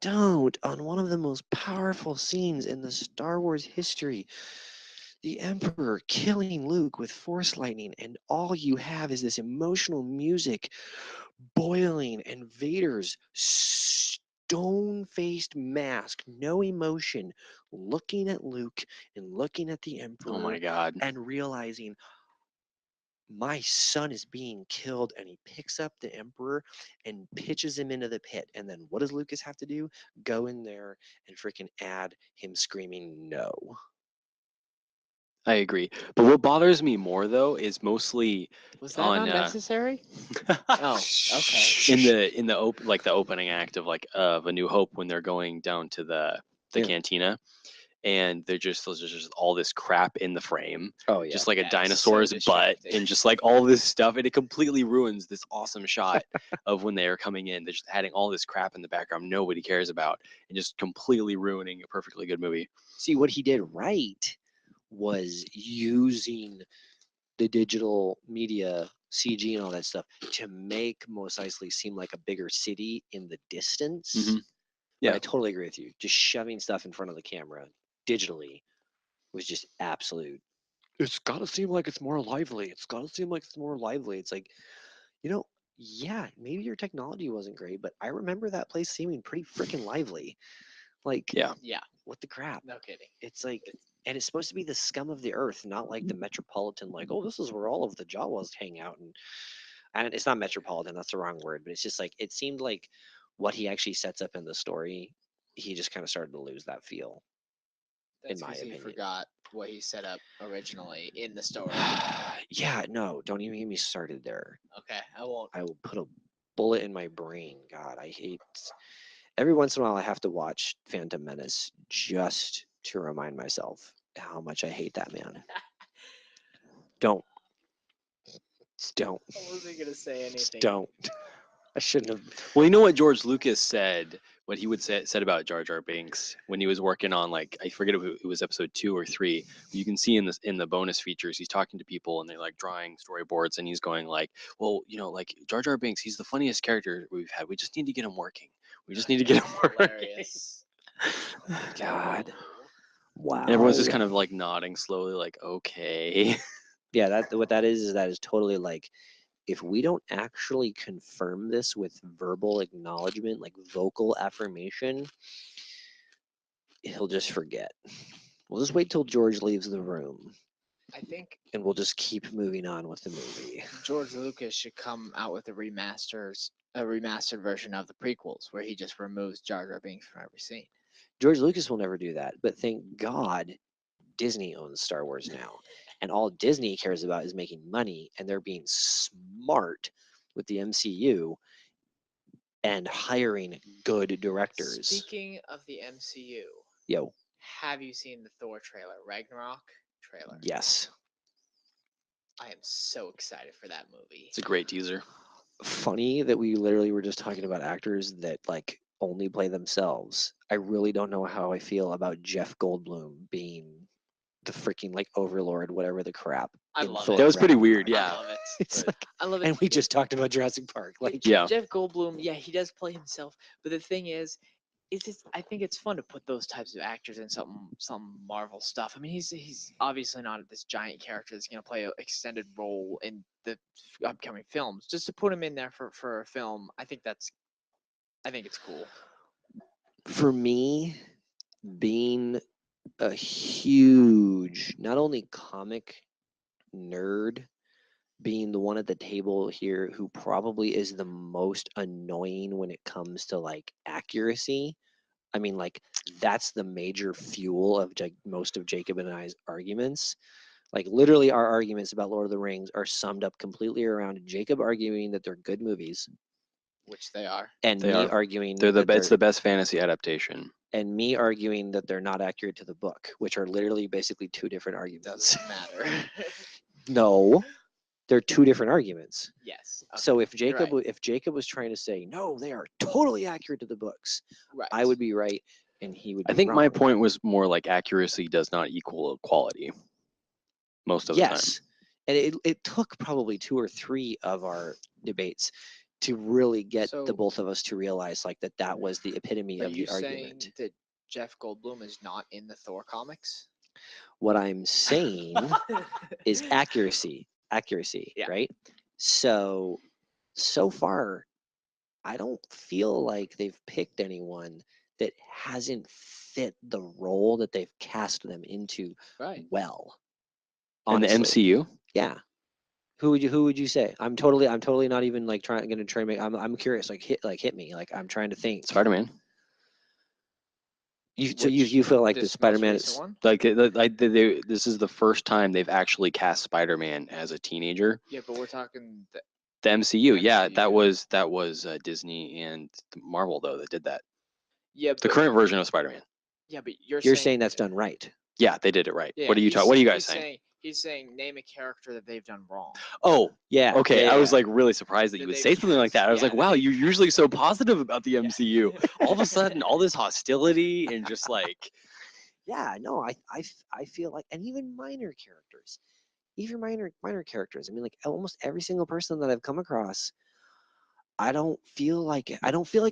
on one of the most powerful scenes in the Star Wars history, the Emperor killing Luke with Force lightning, and all you have is this emotional music boiling, and Vader's stone-faced mask, no emotion, looking at Luke and looking at the Emperor, Oh my god. and realizing my son is being killed, and he picks up the Emperor and pitches him into the pit. And then what does Lucas have to do? Go in there and freaking add him screaming no. I agree. But what bothers me more though is mostly Was that on, not necessary? Oh, okay. in the opening act of A New Hope, when they're going down to the Yeah. cantina, and there's just all this crap in the frame, Oh yeah. just like Yeah, a it's so dinosaur's butt, distracting. and just like all this stuff, and it completely ruins this awesome shot of when they are coming in. They're just adding all this crap in the background nobody cares about, and just completely ruining a perfectly good movie. See, what he did right was using the digital media, CG and all that stuff to make Mos Eisley seem like a bigger city in the distance. Mhm. But Yeah. I totally agree with you. Just shoving stuff in front of the camera digitally was just absolute. It's got to seem like it's more lively. It's got to seem like it's more lively. It's like, yeah, maybe your technology wasn't great, but I remember that place seeming pretty freaking lively. Like, Yeah. Yeah, what the crap? no kidding. It's like, and it's supposed to be the scum of the earth, not like the metropolitan, like, oh, this is where all of the Jawas hang out. And it's not metropolitan, that's the wrong word, but it's just like, it seemed like what he actually sets up in the story, he just kind of started to lose that feel. That's my 'cause he opinion. forgot what he set up originally in the story. Yeah, no, don't even get me started there. Okay, I won't. I will put a bullet in my brain. God, I hate. Every once in a while, I have to watch Phantom Menace just to remind myself how much I hate that man. Don't. Just don't. I wasn't gonna say anything. Just don't. I shouldn't have. Well, you know what George Lucas said, what he would said about Jar Jar Binks when he was working on, like, I forget if it was episode 2 or 3. You can see in the bonus features, he's talking to people and they're like drawing storyboards, and he's going like, well, like Jar Jar Binks, he's the funniest character we've had. We just need to get him working. We just need to get him working. Hilarious. God. Wow. And everyone's just kind of like nodding slowly, like, okay. Yeah, what that is that is totally like, if we don't actually confirm this with verbal acknowledgement, like vocal affirmation, he'll just forget. We'll just wait till George leaves the room, I think and we'll just keep moving on with the movie. George Lucas should come out with a remastered version of the prequels where he just removes Jar Jar Binks from every scene. George Lucas will never do that, but thank God Disney owns Star Wars now. And all Disney cares about is making money, and they're being smart with the MCU and hiring good directors. Speaking of the MCU, Yo, have you seen the Thor trailer, Ragnarok trailer? yes. I am so excited for that movie. It's a great teaser. Funny that we literally were just talking about actors that like only play themselves. I really don't know how I feel about Jeff Goldblum being the freaking like overlord, whatever the crap. I in love Thor it. That was pretty weird, Ragnarok. yeah. I love it. It's But- like, I love it. and we just talked about Jurassic Park. Like, Yeah. Jeff Goldblum, yeah, he does play himself. But the thing is I think it's fun to put those types of actors in some Marvel stuff. I mean, he's obviously not this giant character that's going to play an extended role in the upcoming films. Just to put him in there for a film, I think it's cool. for me, being a huge, not only comic nerd, being the one at the table here who probably is the most annoying when it comes to like accuracy. I mean, like, that's the major fuel of most of Jacob and I's arguments. Like, literally, our arguments about Lord of the Rings are summed up completely around Jacob arguing that they're good movies, Which they are. and They me are. arguing They're that it's the best fantasy adaptation. and me arguing that they're not accurate to the book, which are literally basically two different arguments. Doesn't matter. No, they're two different arguments. Yes. So if you're Jacob right. if Jacob was trying to say no, they are totally accurate to the books, Right. I would be right and he would be I think my wrong. point was more like accuracy does not equal quality most of the time. Yes. And it took probably 2 or 3 of our debates to really get the So- both of us to realize like that was the epitome Are of you the saying argument. that Jeff Goldblum is not in the Thor comics? What I'm saying is accuracy, Yeah. right? So far, I don't feel like they've picked anyone that hasn't fit the role that they've cast them into Right. well. In the Honestly. MCU, Yeah. Who would you say? I'm totally not even like going to try and make. I'm curious. Like hit me. Like I'm trying to think. Spider-Man. You feel like the This most Spider-Man recent is one? Like this is the first time they've actually cast Spider-Man as a teenager. Yeah, but we're talking. The MCU, yeah, that MCU. was Disney and Marvel though that did that. Yeah, The but current version of Spider-Man. Yeah, but you're saying that's done right. Yeah, they did it right. Yeah, What are you he's- talking? What are you guys he's saying? He's saying name a character that they've done wrong. Oh, Yeah. okay. yeah, I was yeah. like really surprised that you That would they've say something like cast- that. I was yeah, like, that wow, they- you're usually so positive about the Yeah. MCU. All of a sudden, all this hostility and just like, Yeah, no, I feel like, and even minor characters, minor characters. I mean, like almost every single person that I've come across, I don't feel like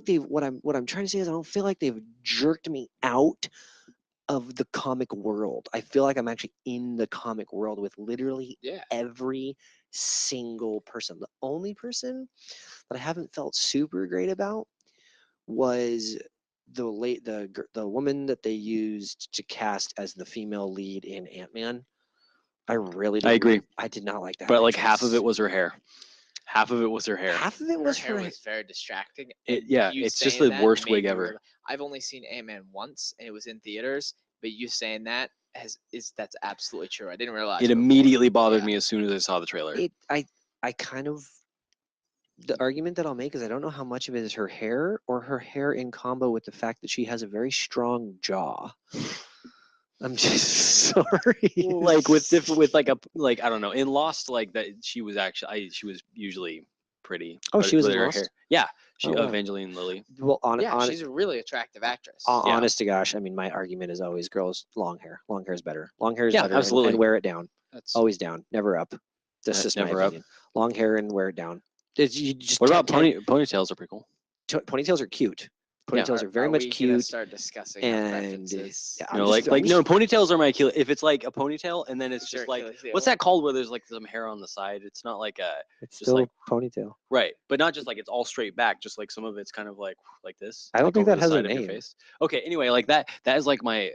they've. What I'm trying to say is I don't feel like they've jerked me out of the comic world. I feel like I'm actually in the comic world with literally Yeah. every single person. The only person that I haven't felt super great about was the woman that they used to cast as the female lead in Ant-Man. I really I agree. I did not like that. but like half of actress. it was her hair. Half of it was her hair. Half of it Her was hair her. was very distracting. It- and yeah, you it's just saying the that worst made wig me ever. I've only seen Ant-Man once, and it was in theaters. But you saying that that's absolutely true. I didn't realize. It before. immediately bothered Yeah. me as soon as I saw the trailer. I kind of, the argument that I'll make is I don't know how much of it is her hair or her hair in combo with the fact that she has a very strong jaw. I'm just sorry. Like with like a like I don't know in Lost like that she was actually she was usually pretty. Oh, but she was with in her Lost? hair. Yeah, she Oh, wow. Evangeline Lilly. Well, Yeah, she's a really attractive actress. Yeah. honest to gosh, I mean, my argument is always girls, long hair. Long hair is better. Long hair is Yeah, better. and- absolutely. And wear it down. That's Always down, never up. That's just my never up. opinion. Long hair and wear it down. You just What about tend- ponytails are pretty cool. ponytails are cute. Yeah. Ponytails are very we much gonna cute. start discussing our and preferences? yeah, You I'm know, just- like I'm no just- ponytails are my Achilles. If it's like a ponytail and then it's Is your just like Achilles what's heel? that called where there's like some hair on the side? It's not like a It's just still like- a ponytail. right, but not just like it's all straight back. Just like some of it's kind of like this. I don't like think over that the has a side of your name. face. Okay, anyway, like that is like my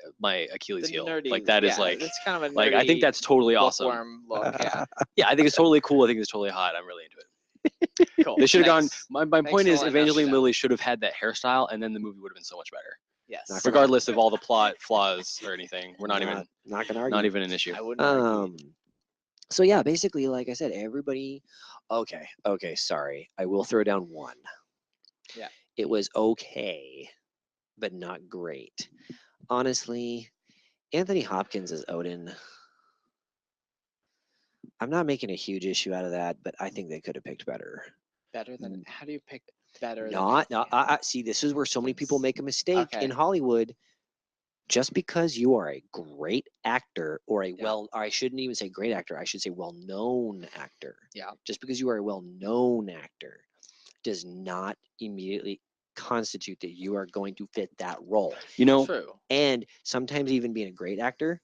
Achilles The heel. nerdy, Like that is yeah, like it's kind of a nerdy like I think that's totally awesome. bookworm look. Yeah, Yeah, I think it's totally cool. I think it's totally hot. I'm really into it. cool. They should have gone. Thanks. My Thanks point for is, letting us Evangeline know. Lilly should have had that hairstyle, and then the movie would have been so much better. Yes. Not gonna- Regardless of all the plot flaws or anything, we're not even gonna argue. not even an issue. I wouldn't argue. So yeah, basically, like I said, everybody. Okay, sorry. I will throw down one. Yeah. It was okay, but not great. Honestly, Anthony Hopkins as Odin. I'm not making a huge issue out of that, but I think they could have picked better. Better than how do you pick better? Not, than see, this is where so many people make a mistake Okay. in Hollywood. Just because you are a great actor or a Yeah. or I shouldn't even say great actor, I should say well-known actor. Yeah. Just because you are a well-known actor does not immediately constitute that you are going to fit that role. You know, True. And sometimes even being a great actor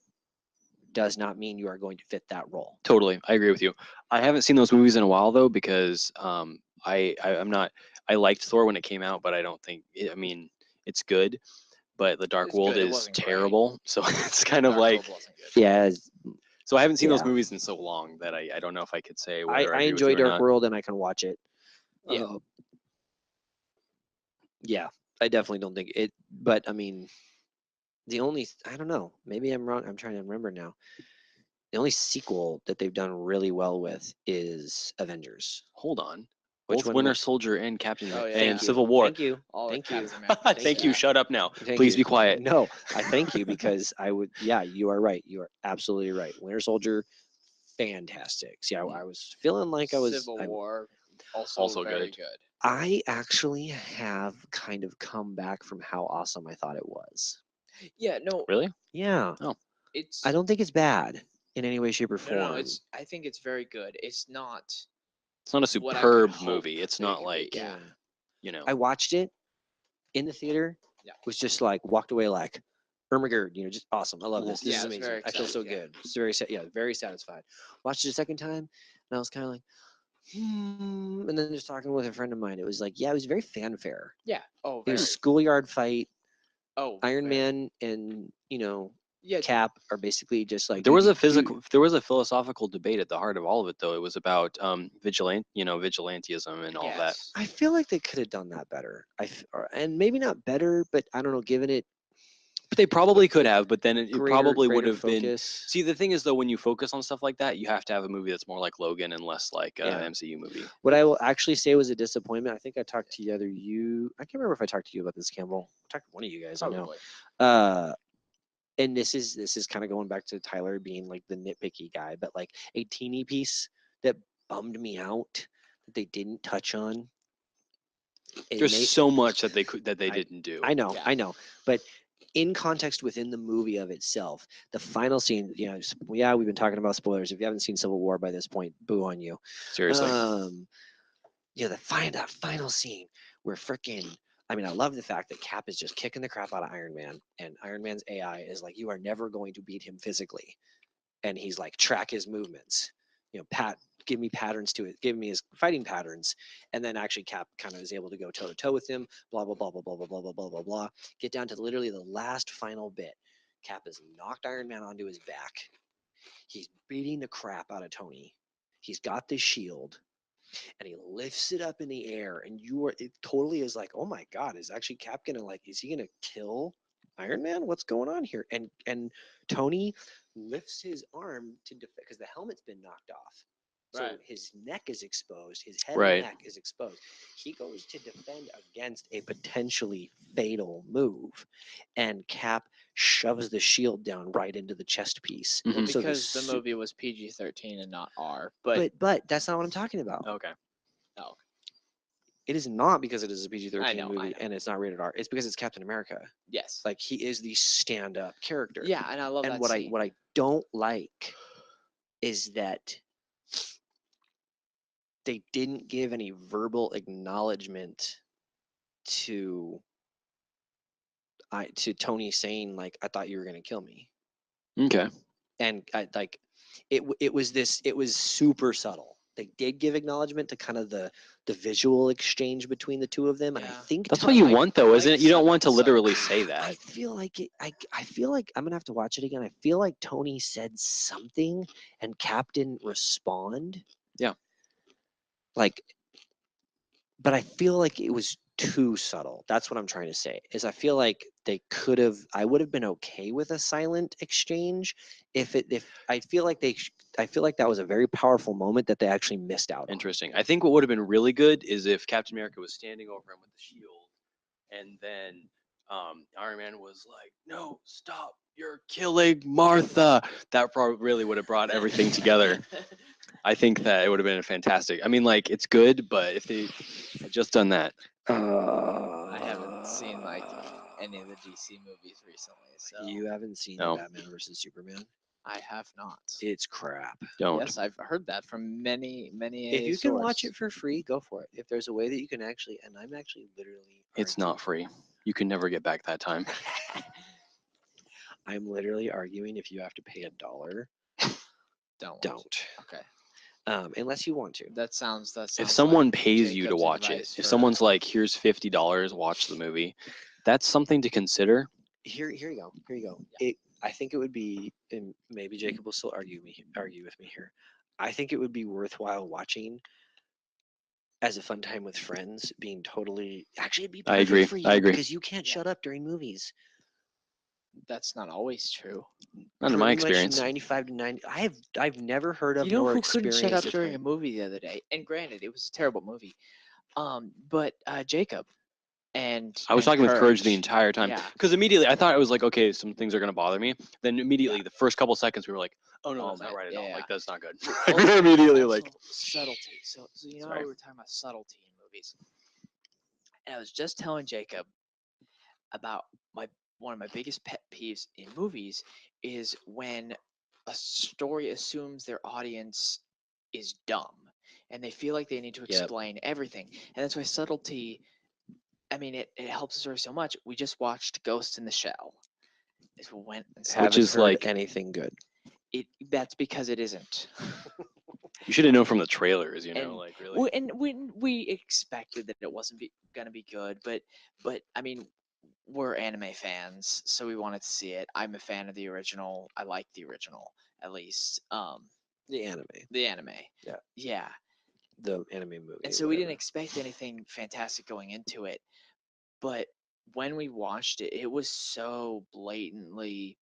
does not mean you are going to fit that role. totally, I agree with you. I haven't seen those movies in a while though because I'm not. I liked Thor when it came out, but I don't think. I mean, it's good, but The Dark It's World good, it is wasn't great. terrible. So it's kind of Dark like. World wasn't good. Yeah, So I haven't seen those Yeah. movies in so long that I don't know if I could say I whether I agree with enjoy you or Dark not. World and I can watch it. Yeah. Yeah, I definitely don't think it, but I mean, I don't know, maybe I'm wrong. I'm trying to remember now. The only sequel that they've done really well with is Avengers. Hold on. Which Both one Winter was- Soldier and Captain Oh, yeah. and Thank Civil War. Thank you. All the Thank you. Captain America Thank you. things, Shut up now. Thank Please you. be quiet. No, I thank you because I would. Yeah, you are right. You are absolutely right. Winter Soldier, fantastic. See, I was feeling like I was. Civil I'm- War, also, Also very good. good. I actually have kind of come back from how awesome I thought it was. Yeah, no, Really? Yeah, it's I don't think it's bad in any way, shape, or form. no, it's I think it's very good. It's not It's not a what I would superb hope movie. It's that it not could be, like yeah. you know. I watched it in the theater. Yeah. Was just like walked away like, Ermagerd, just awesome. I love Cool. this. This Yeah, is I was amazing. very I feel so excited, yeah. good. It's very very satisfied. Watched it a second time, and I was kind of like, and then just talking with a friend of mine, it was like, yeah, it was very fanfare. Yeah. Oh, It very. was schoolyard fight. Oh, Iron very. Man and Yeah. Cap are basically just like There was a dude, there was a philosophical debate at the heart of all of it, though. It was about vigilantism and all that. Yes. I feel like they could have done that better. And maybe not better, but I don't know. Given it But they probably could have, but then it greater, probably would greater have been. focus. See, the thing is, though, when you focus on stuff like that, you have to have a movie that's more like Logan and less like Yeah. an MCU movie. What I will actually say was a disappointment. I think I talked to either you. I can't remember if I talked to you about this, Campbell. I talked to one of you guys. I know. Probably. and this is kind of going back to Tyler being like the nitpicky guy, but like a teeny piece that bummed me out that they didn't touch on. There's so much that they I- didn't do. I know, Yeah. I know, but in context within the movie of itself, the final scene, yeah, we've been talking about spoilers. If you haven't seen Civil War by this point, boo on you. Seriously. That final scene where freaking, I mean, I love the fact that Cap is just kicking the crap out of Iron Man, and Iron Man's AI is like, you are never going to beat him physically, and he's like, track his movements, give me patterns to it, give me his fighting patterns, and then actually Cap kind of is able to go toe to toe with him, blah blah blah blah blah blah blah blah blah blah blah. Get down to literally the last final bit. Cap has knocked Iron Man onto his back. He's beating the crap out of Tony. He's got this shield, and he lifts it up in the air, and it totally is like, oh my god, is actually Cap gonna is he gonna kill Iron Man? What's going on here? And Tony lifts his arm to defend because the helmet's been knocked off. So Right. his neck is exposed, his head Right. and neck is exposed. He goes to defend against a potentially fatal move, and Cap shoves the shield down right into the chest piece. Mhm. Well, So because the su- movie was PG-13 and not R. But but that's not what I'm talking about. Okay. It is not because it is a I PG-13 know, I movie know. and it's not rated R. It's because it's Captain America. yes. Like he is the stand-up character. Yeah, and I love And that what scene. I don't like is that they didn't give any verbal acknowledgement to Tony saying like, I thought you were gonna kill me. Okay. And it was super subtle. They did give acknowledgement to kind of the visual exchange between the two of them, and I Yeah. think That's to what you like- want, though, I isn't like it? You don't some want to episodes. literally say I that. feel like it. I feel like I'm gonna have to watch it again. I feel like Tony said something and Cap didn't respond. Yeah. Like, but I feel like it was too subtle. That's what I'm trying to say. Is I feel like they could have. I would have been okay with a silent exchange if I feel like I feel like that was a very powerful moment that they actually missed out on. Interesting. I think what would have been really good is if Captain America was standing over him with the shield, and then Iron Man was like, "No, stop! You're killing Martha." That probably really would have brought everything together. I think that it would have been fantastic. I mean, like, it's good, but if they had just done that, I haven't seen like any of the DC movies recently, so You haven't seen No. Batman versus Superman? I have not. It's crap. don't. Yes, I've heard that from many If a you can watch source. it for free, go for it. If there's a way that you can actually, and I'm actually literally, It's not free. You can never get back that time. I'm literally arguing if you have to pay $1, Don't. watch don't. it. Okay. Unless you want to. That sounds. If someone like pays you to Jacob's watch it, advice if for- someone's like, "Here's $50, watch the movie," that's something to consider. Here you go. Here you go. I think it would be, and maybe Jacob will still argue with me here. I think it would be worthwhile watching as a fun time with friends, being totally actually it'd be I perfect agree, for you I agree. because you can't Yeah. shut up during movies. That's not always true. Not in my Pretty much experience. 95 to 90. I've never heard of You know nor who couldn't shut experienced up a during a time. movie the other day? And granted, it was a terrible movie. But Jacob and I was and talking with Courage the entire time Yeah. because immediately I thought it was like, okay, some things are gonna bother me. Then immediately the first couple seconds we were like, oh no, Oh, that's not man, right at yeah, all. yeah. Like that's not good. Also- we were immediately like, also subtlety. So you know how Sorry. we were talking about subtlety in movies. And I was just telling Jacob about one of my biggest pet peeves in movies is when a story assumes their audience is dumb and they feel like they need to Yep. explain everything. And that's why subtlety, I mean, it helps the story so much. We just watched Ghost in the Shell. It went and saw Haven't is heard like- anything good. that's because it isn't. you should have known from the trailers, you know, And like really. And when we expected that it wasn't gonna be good, but I mean, we're anime fans, so we wanted to see it. I'm a fan of the original. I like the original at least. The anime, The anime. Yeah. Yeah. the anime movie. And so we didn't expect anything fantastic going into it, but when we watched it, it was so blatantly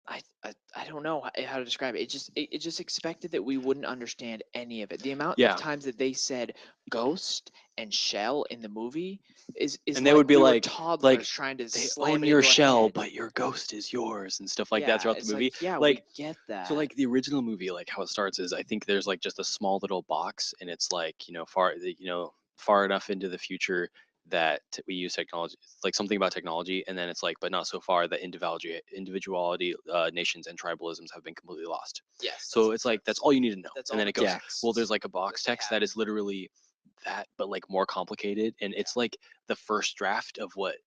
I don't know how to describe it. It just expected that we wouldn't understand any of it. The amount Yeah. of times that they said ghost and shell in the movie is And they would be we were like- toddlers trying to They slam own it your into our shell, head. but your ghost is yours and stuff like that throughout the it's movie. Like, yeah, Like, we get that. So like the original movie, like how it starts is I think there's like just a small little box, and it's like far enough into the future that we use technology, like something about technology, and then it's like, but not so far that individuality, nations and tribalisms have been completely lost. yes. So it's like that's all you need to know, That's and then all it goes. Yeah. Well, there's like a box they text have. that is literally that, but like more complicated, and it's like the first draft of what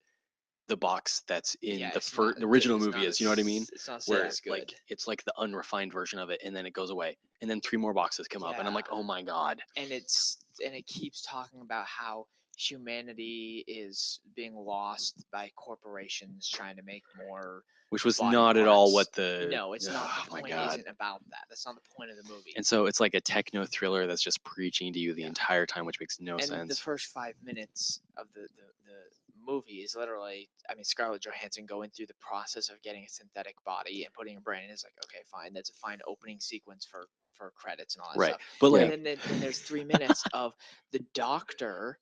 the box that's in Yeah, the it's not- the original it's movie not is. You know what I mean? as- It's not said Where as good. like it's like the unrefined version of it, and then it goes away, and then 3 more boxes come up, and I'm like, Yeah. oh my god. and it keeps talking about how humanity is being lost by corporations trying to make more. Which was body not at all parts. what the. No, it's not. Oh The my point god. isn't about that. That's not the point of the movie. And so it's like a techno thriller that's just preaching to you the Yeah. entire time, which makes no And sense. the first 5 minutes of the movie is literally, I mean, Scarlett Johansson going through the process of getting a synthetic body and putting a brain in. It's like, okay, fine, that's a fine opening sequence for credits and all that Right. stuff. But Yeah. like, And then there's 3 minutes of the doctor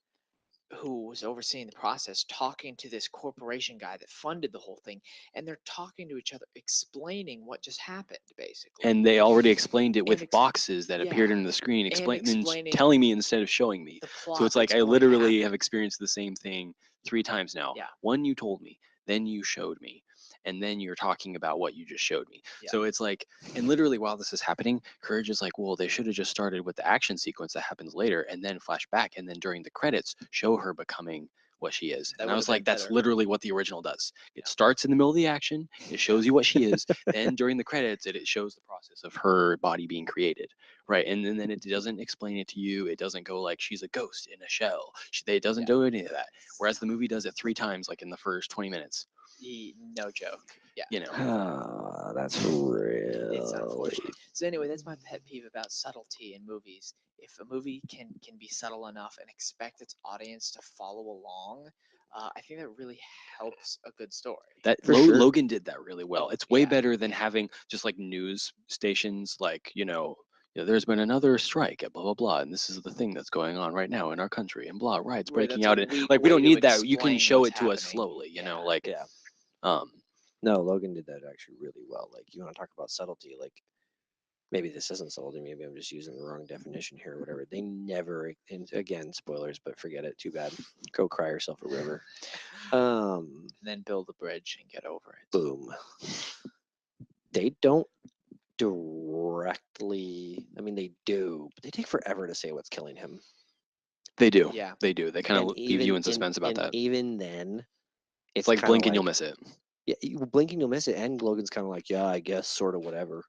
who was overseeing the process talking to this corporation guy that funded the whole thing, and they're talking to each other, explaining what just happened, basically. and they already explained it And with ex- boxes that appeared yeah, in the screen, and explaining, explaining telling me instead of showing me. the plot. So it's like that's I going to literally happen. have experienced the same thing 3 times now. Yeah. One, you told me, then you showed me, and then you're talking about what you just showed me. Yeah. So it's like, and literally while this is happening, Courage is like, well, they should have just started with the action sequence that happens later, and then flash back, and then during the credits show her becoming what she is. That And I would've was been like, that's better. literally what the original does. It Yeah. starts in the middle of the action, it shows you what she is, then during the credits, it shows the process of her body being created, right? And then it doesn't explain it to you. It doesn't go like she's a ghost in a shell. It doesn't do any of that. Whereas the movie does it 3 times, like in the first 20 minutes. No joke. Yeah. You know, Ah, that's real. It's unfortunate. So anyway, that's my pet peeve about subtlety in movies. If a movie can be subtle enough and expect its audience to follow along, I think that really helps a good story. that For sure. Logan did that really well. Oh, It's way yeah, better than yeah. having just like news stations, like there's been another strike at blah blah blah, and this is the thing that's going on right now in our country, and blah, riots Right, breaking that's a out, and weak like we way don't to need that. You can explain show what's it to us happening. slowly, Yeah. like Yeah. um No, Logan did that actually really well. Like, you want to talk about subtlety, like maybe this isn't subtlety, maybe I'm just using the wrong definition here or whatever. They never, and again, spoilers, but forget it. Too bad. Go cry yourself a river. And then build a bridge and get over it. Boom. They don't directly, I mean, they do, but they take forever to say what's killing him. they do. Yeah. They do. They kind of And leave you in even- suspense about and that. Even then, It's like kinda blink and you'll miss it. Yeah, you blink and you'll miss it. And Logan's kind of like, yeah, I guess, sort of, whatever.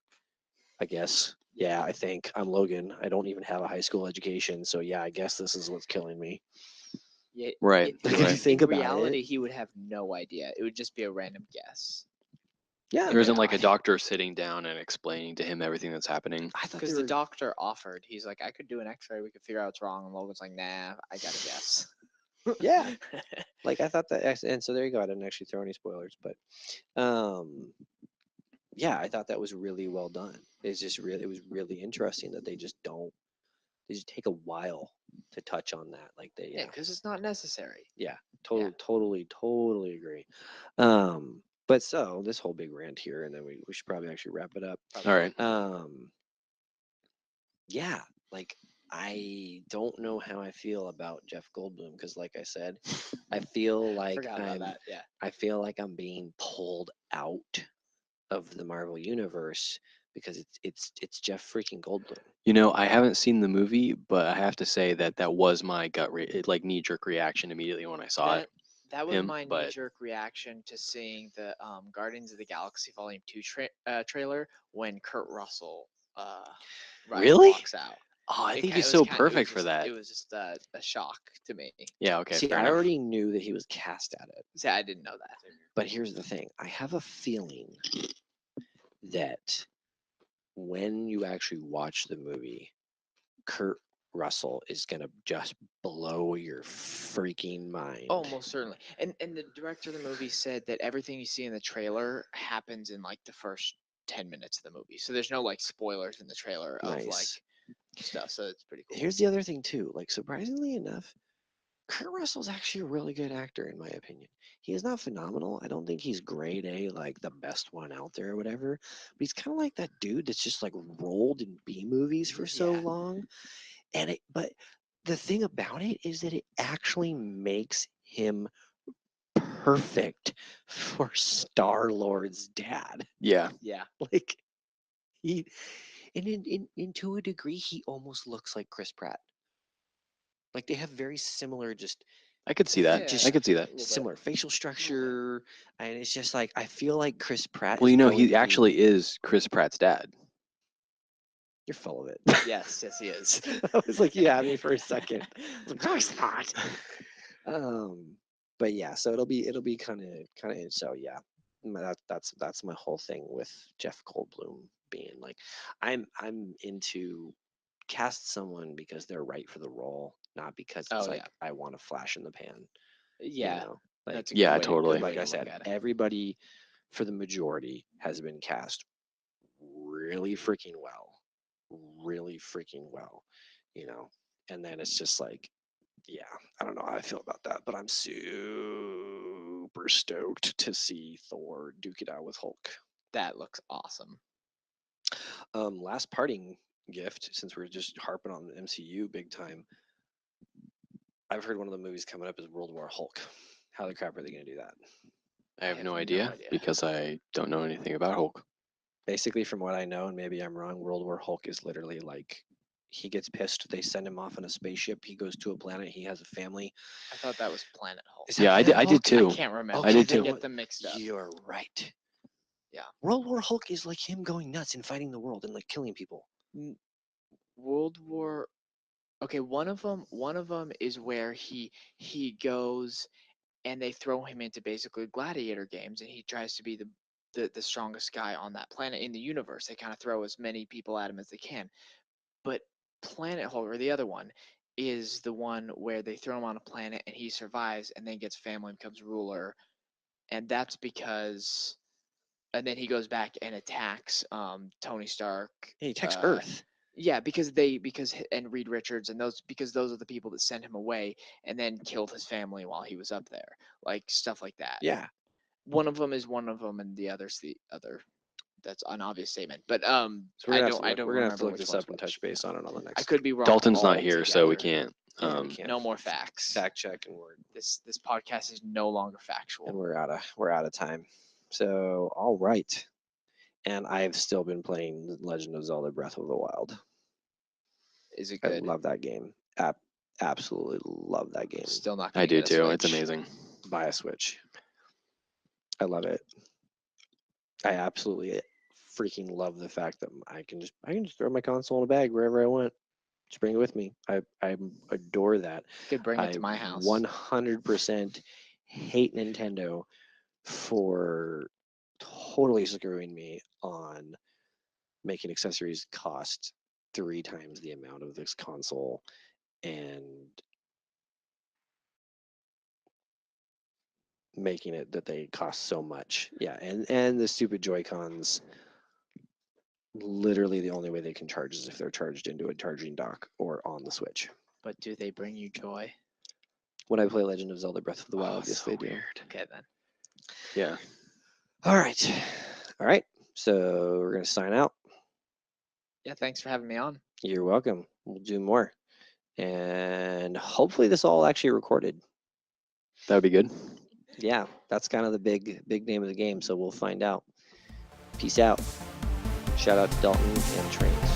I guess. Yeah, I think I'm Logan. I don't even have a high school education, so yeah, I guess this is what's killing me. Yeah, Right. Like, if right. you think in about it- reality, he would have no idea. It would just be a random guess. Yeah, There isn't like a I- doctor sitting down and explaining to him everything that's happening. I thought Because they the were- doctor offered, he's like, I could do an X-ray. We could figure out what's wrong. And Logan's like, nah, I gotta guess. Yeah, like I thought that, and so there you go. I didn't actually throw any spoilers, but yeah, I thought that was really well done. It's just really, it was really interesting that they just take a while to touch on that. Like they, Yeah, because it's not necessary. totally agree. But so this whole big rant here, and then we should probably actually wrap it up. All right. Yeah, like I don't know how I feel about Jeff Goldblum because, like I said, I feel like Forgot about that. Yeah. I feel like I'm being pulled out of the Marvel universe because it's Jeff freaking Goldblum. I haven't seen the movie, but I have to say that was my like knee-jerk reaction immediately when I saw it. That was him, my but- knee-jerk reaction to seeing the Guardians of the Galaxy Volume 2 trailer when Kurt Russell Really? walks out. Oh, I It think ki- he's it was so kind- it was perfect for just- that. It was just a shock to me. Yeah, okay. See, fair I enough. already knew that he was cast at it, See, I didn't know that. but here's the thing: I have a feeling that when you actually watch the movie, Kurt Russell is gonna just blow your freaking mind. Oh, most certainly. And the director of the movie said that everything you see in the trailer happens in like the first 10 minutes of the movie. So there's no like spoilers in the trailer of like Nice. stuff. So it's pretty cool. Here's the other thing too. Like surprisingly enough, Kurt Russell's actually a really good actor in my opinion. He is not phenomenal. I don't think he's grade A, like the best one out there or whatever. But he's kind of like that dude that's just like rolled in B movies for so Yeah. long. But the thing about it is that it actually makes him perfect for Star Lord's dad. Yeah. Yeah. Like he, and in to a degree, he almost looks like Chris Pratt. Like they have very similar, just I could see that. Just I could see that. little bit. similar facial structure, and it's just like I feel like Chris Pratt. Well, is you know, going to he be- actually is Chris Pratt's dad. You're full of it. Yes, he is. I was like, you had me for a second. No, he's not. But yeah, so it'll be kind of so yeah. That's my whole thing with Jeff Goldblum being like, I'm into cast someone because they're right for the role, not because it's Oh, like yeah. I want a flash in the pan. Yeah. You know? Like, That's a Yeah, good way, totally. good way like to I look said, at it. everybody for the majority has been cast really freaking well, you know. And then it's just like, yeah, I don't know how I feel about that, but I'm super stoked to see Thor duke it out with Hulk. That looks awesome. Last parting gift, since we're just harping on the MCU big time. I've heard one of the movies coming up is World War Hulk. How the crap are they going to do that? I have no no idea idea. because I don't know anything about Hulk. Basically, from what I know, and maybe I'm wrong, World War Hulk is literally like he gets pissed. They send him off on a spaceship. He goes to a planet. He has a family. I thought that was Planet Hulk. Is that Yeah, I did. Planet I did Hulk? too. I can't remember. Okay, I did then too. Get what- them mixed up. You're right. Yeah. World War Hulk is like him going nuts and fighting the world and like killing people. World War. Okay, one of them is where he goes and they throw him into basically gladiator games and he tries to be the strongest guy on that planet in the universe. They kind of throw as many people at him as they can. But Planet Hulk, or the other one, is the one where they throw him on a planet and he survives and then gets family and becomes ruler. And that's because and then he goes back and attacks Tony Stark. He attacks Earth. Yeah, and Reed Richards and those are the people that sent him away and then killed his family while he was up there, like stuff like that. Yeah. One of them is one of them, and the other's the other. That's an obvious statement, but So we're I gonna have don't to I look, don't we're gonna have to remember look which this up one's and which. touch base on it on the next. I could be wrong. Dalton's not here, so we altogether. can't. Yeah, we can't. No more facts. fact check and we're This podcast is no longer factual. we're out of time. So all right. And I've still been playing Legend of Zelda Breath of the Wild. Is it I good? love that game. Absolutely love that game. Still not. I Gonna do get a too. It's Switch. amazing. Buy a Switch. I love it. I absolutely freaking love the fact that I can just throw my console in a bag wherever I want. Just bring it with me. I adore that. Could bring it to my house. 100% hate Nintendo for totally screwing me on making accessories cost 3 times the amount of this console and making it that they cost so much. Yeah, and the stupid Joy-Cons, literally the only way they can charge is if they're charged into a charging dock or on the Switch. But do they bring you joy? When I play Legend of Zelda Breath of the Oh, Wild, yes so they do. weird. Okay then. Yeah. All right. So we're gonna sign out. Yeah, thanks for having me on. You're welcome. We'll do more, and hopefully this all actually recorded. That would be good. Yeah, that's kind of the big name of the game. So we'll find out. Peace out. Shout out to Dalton and Trains.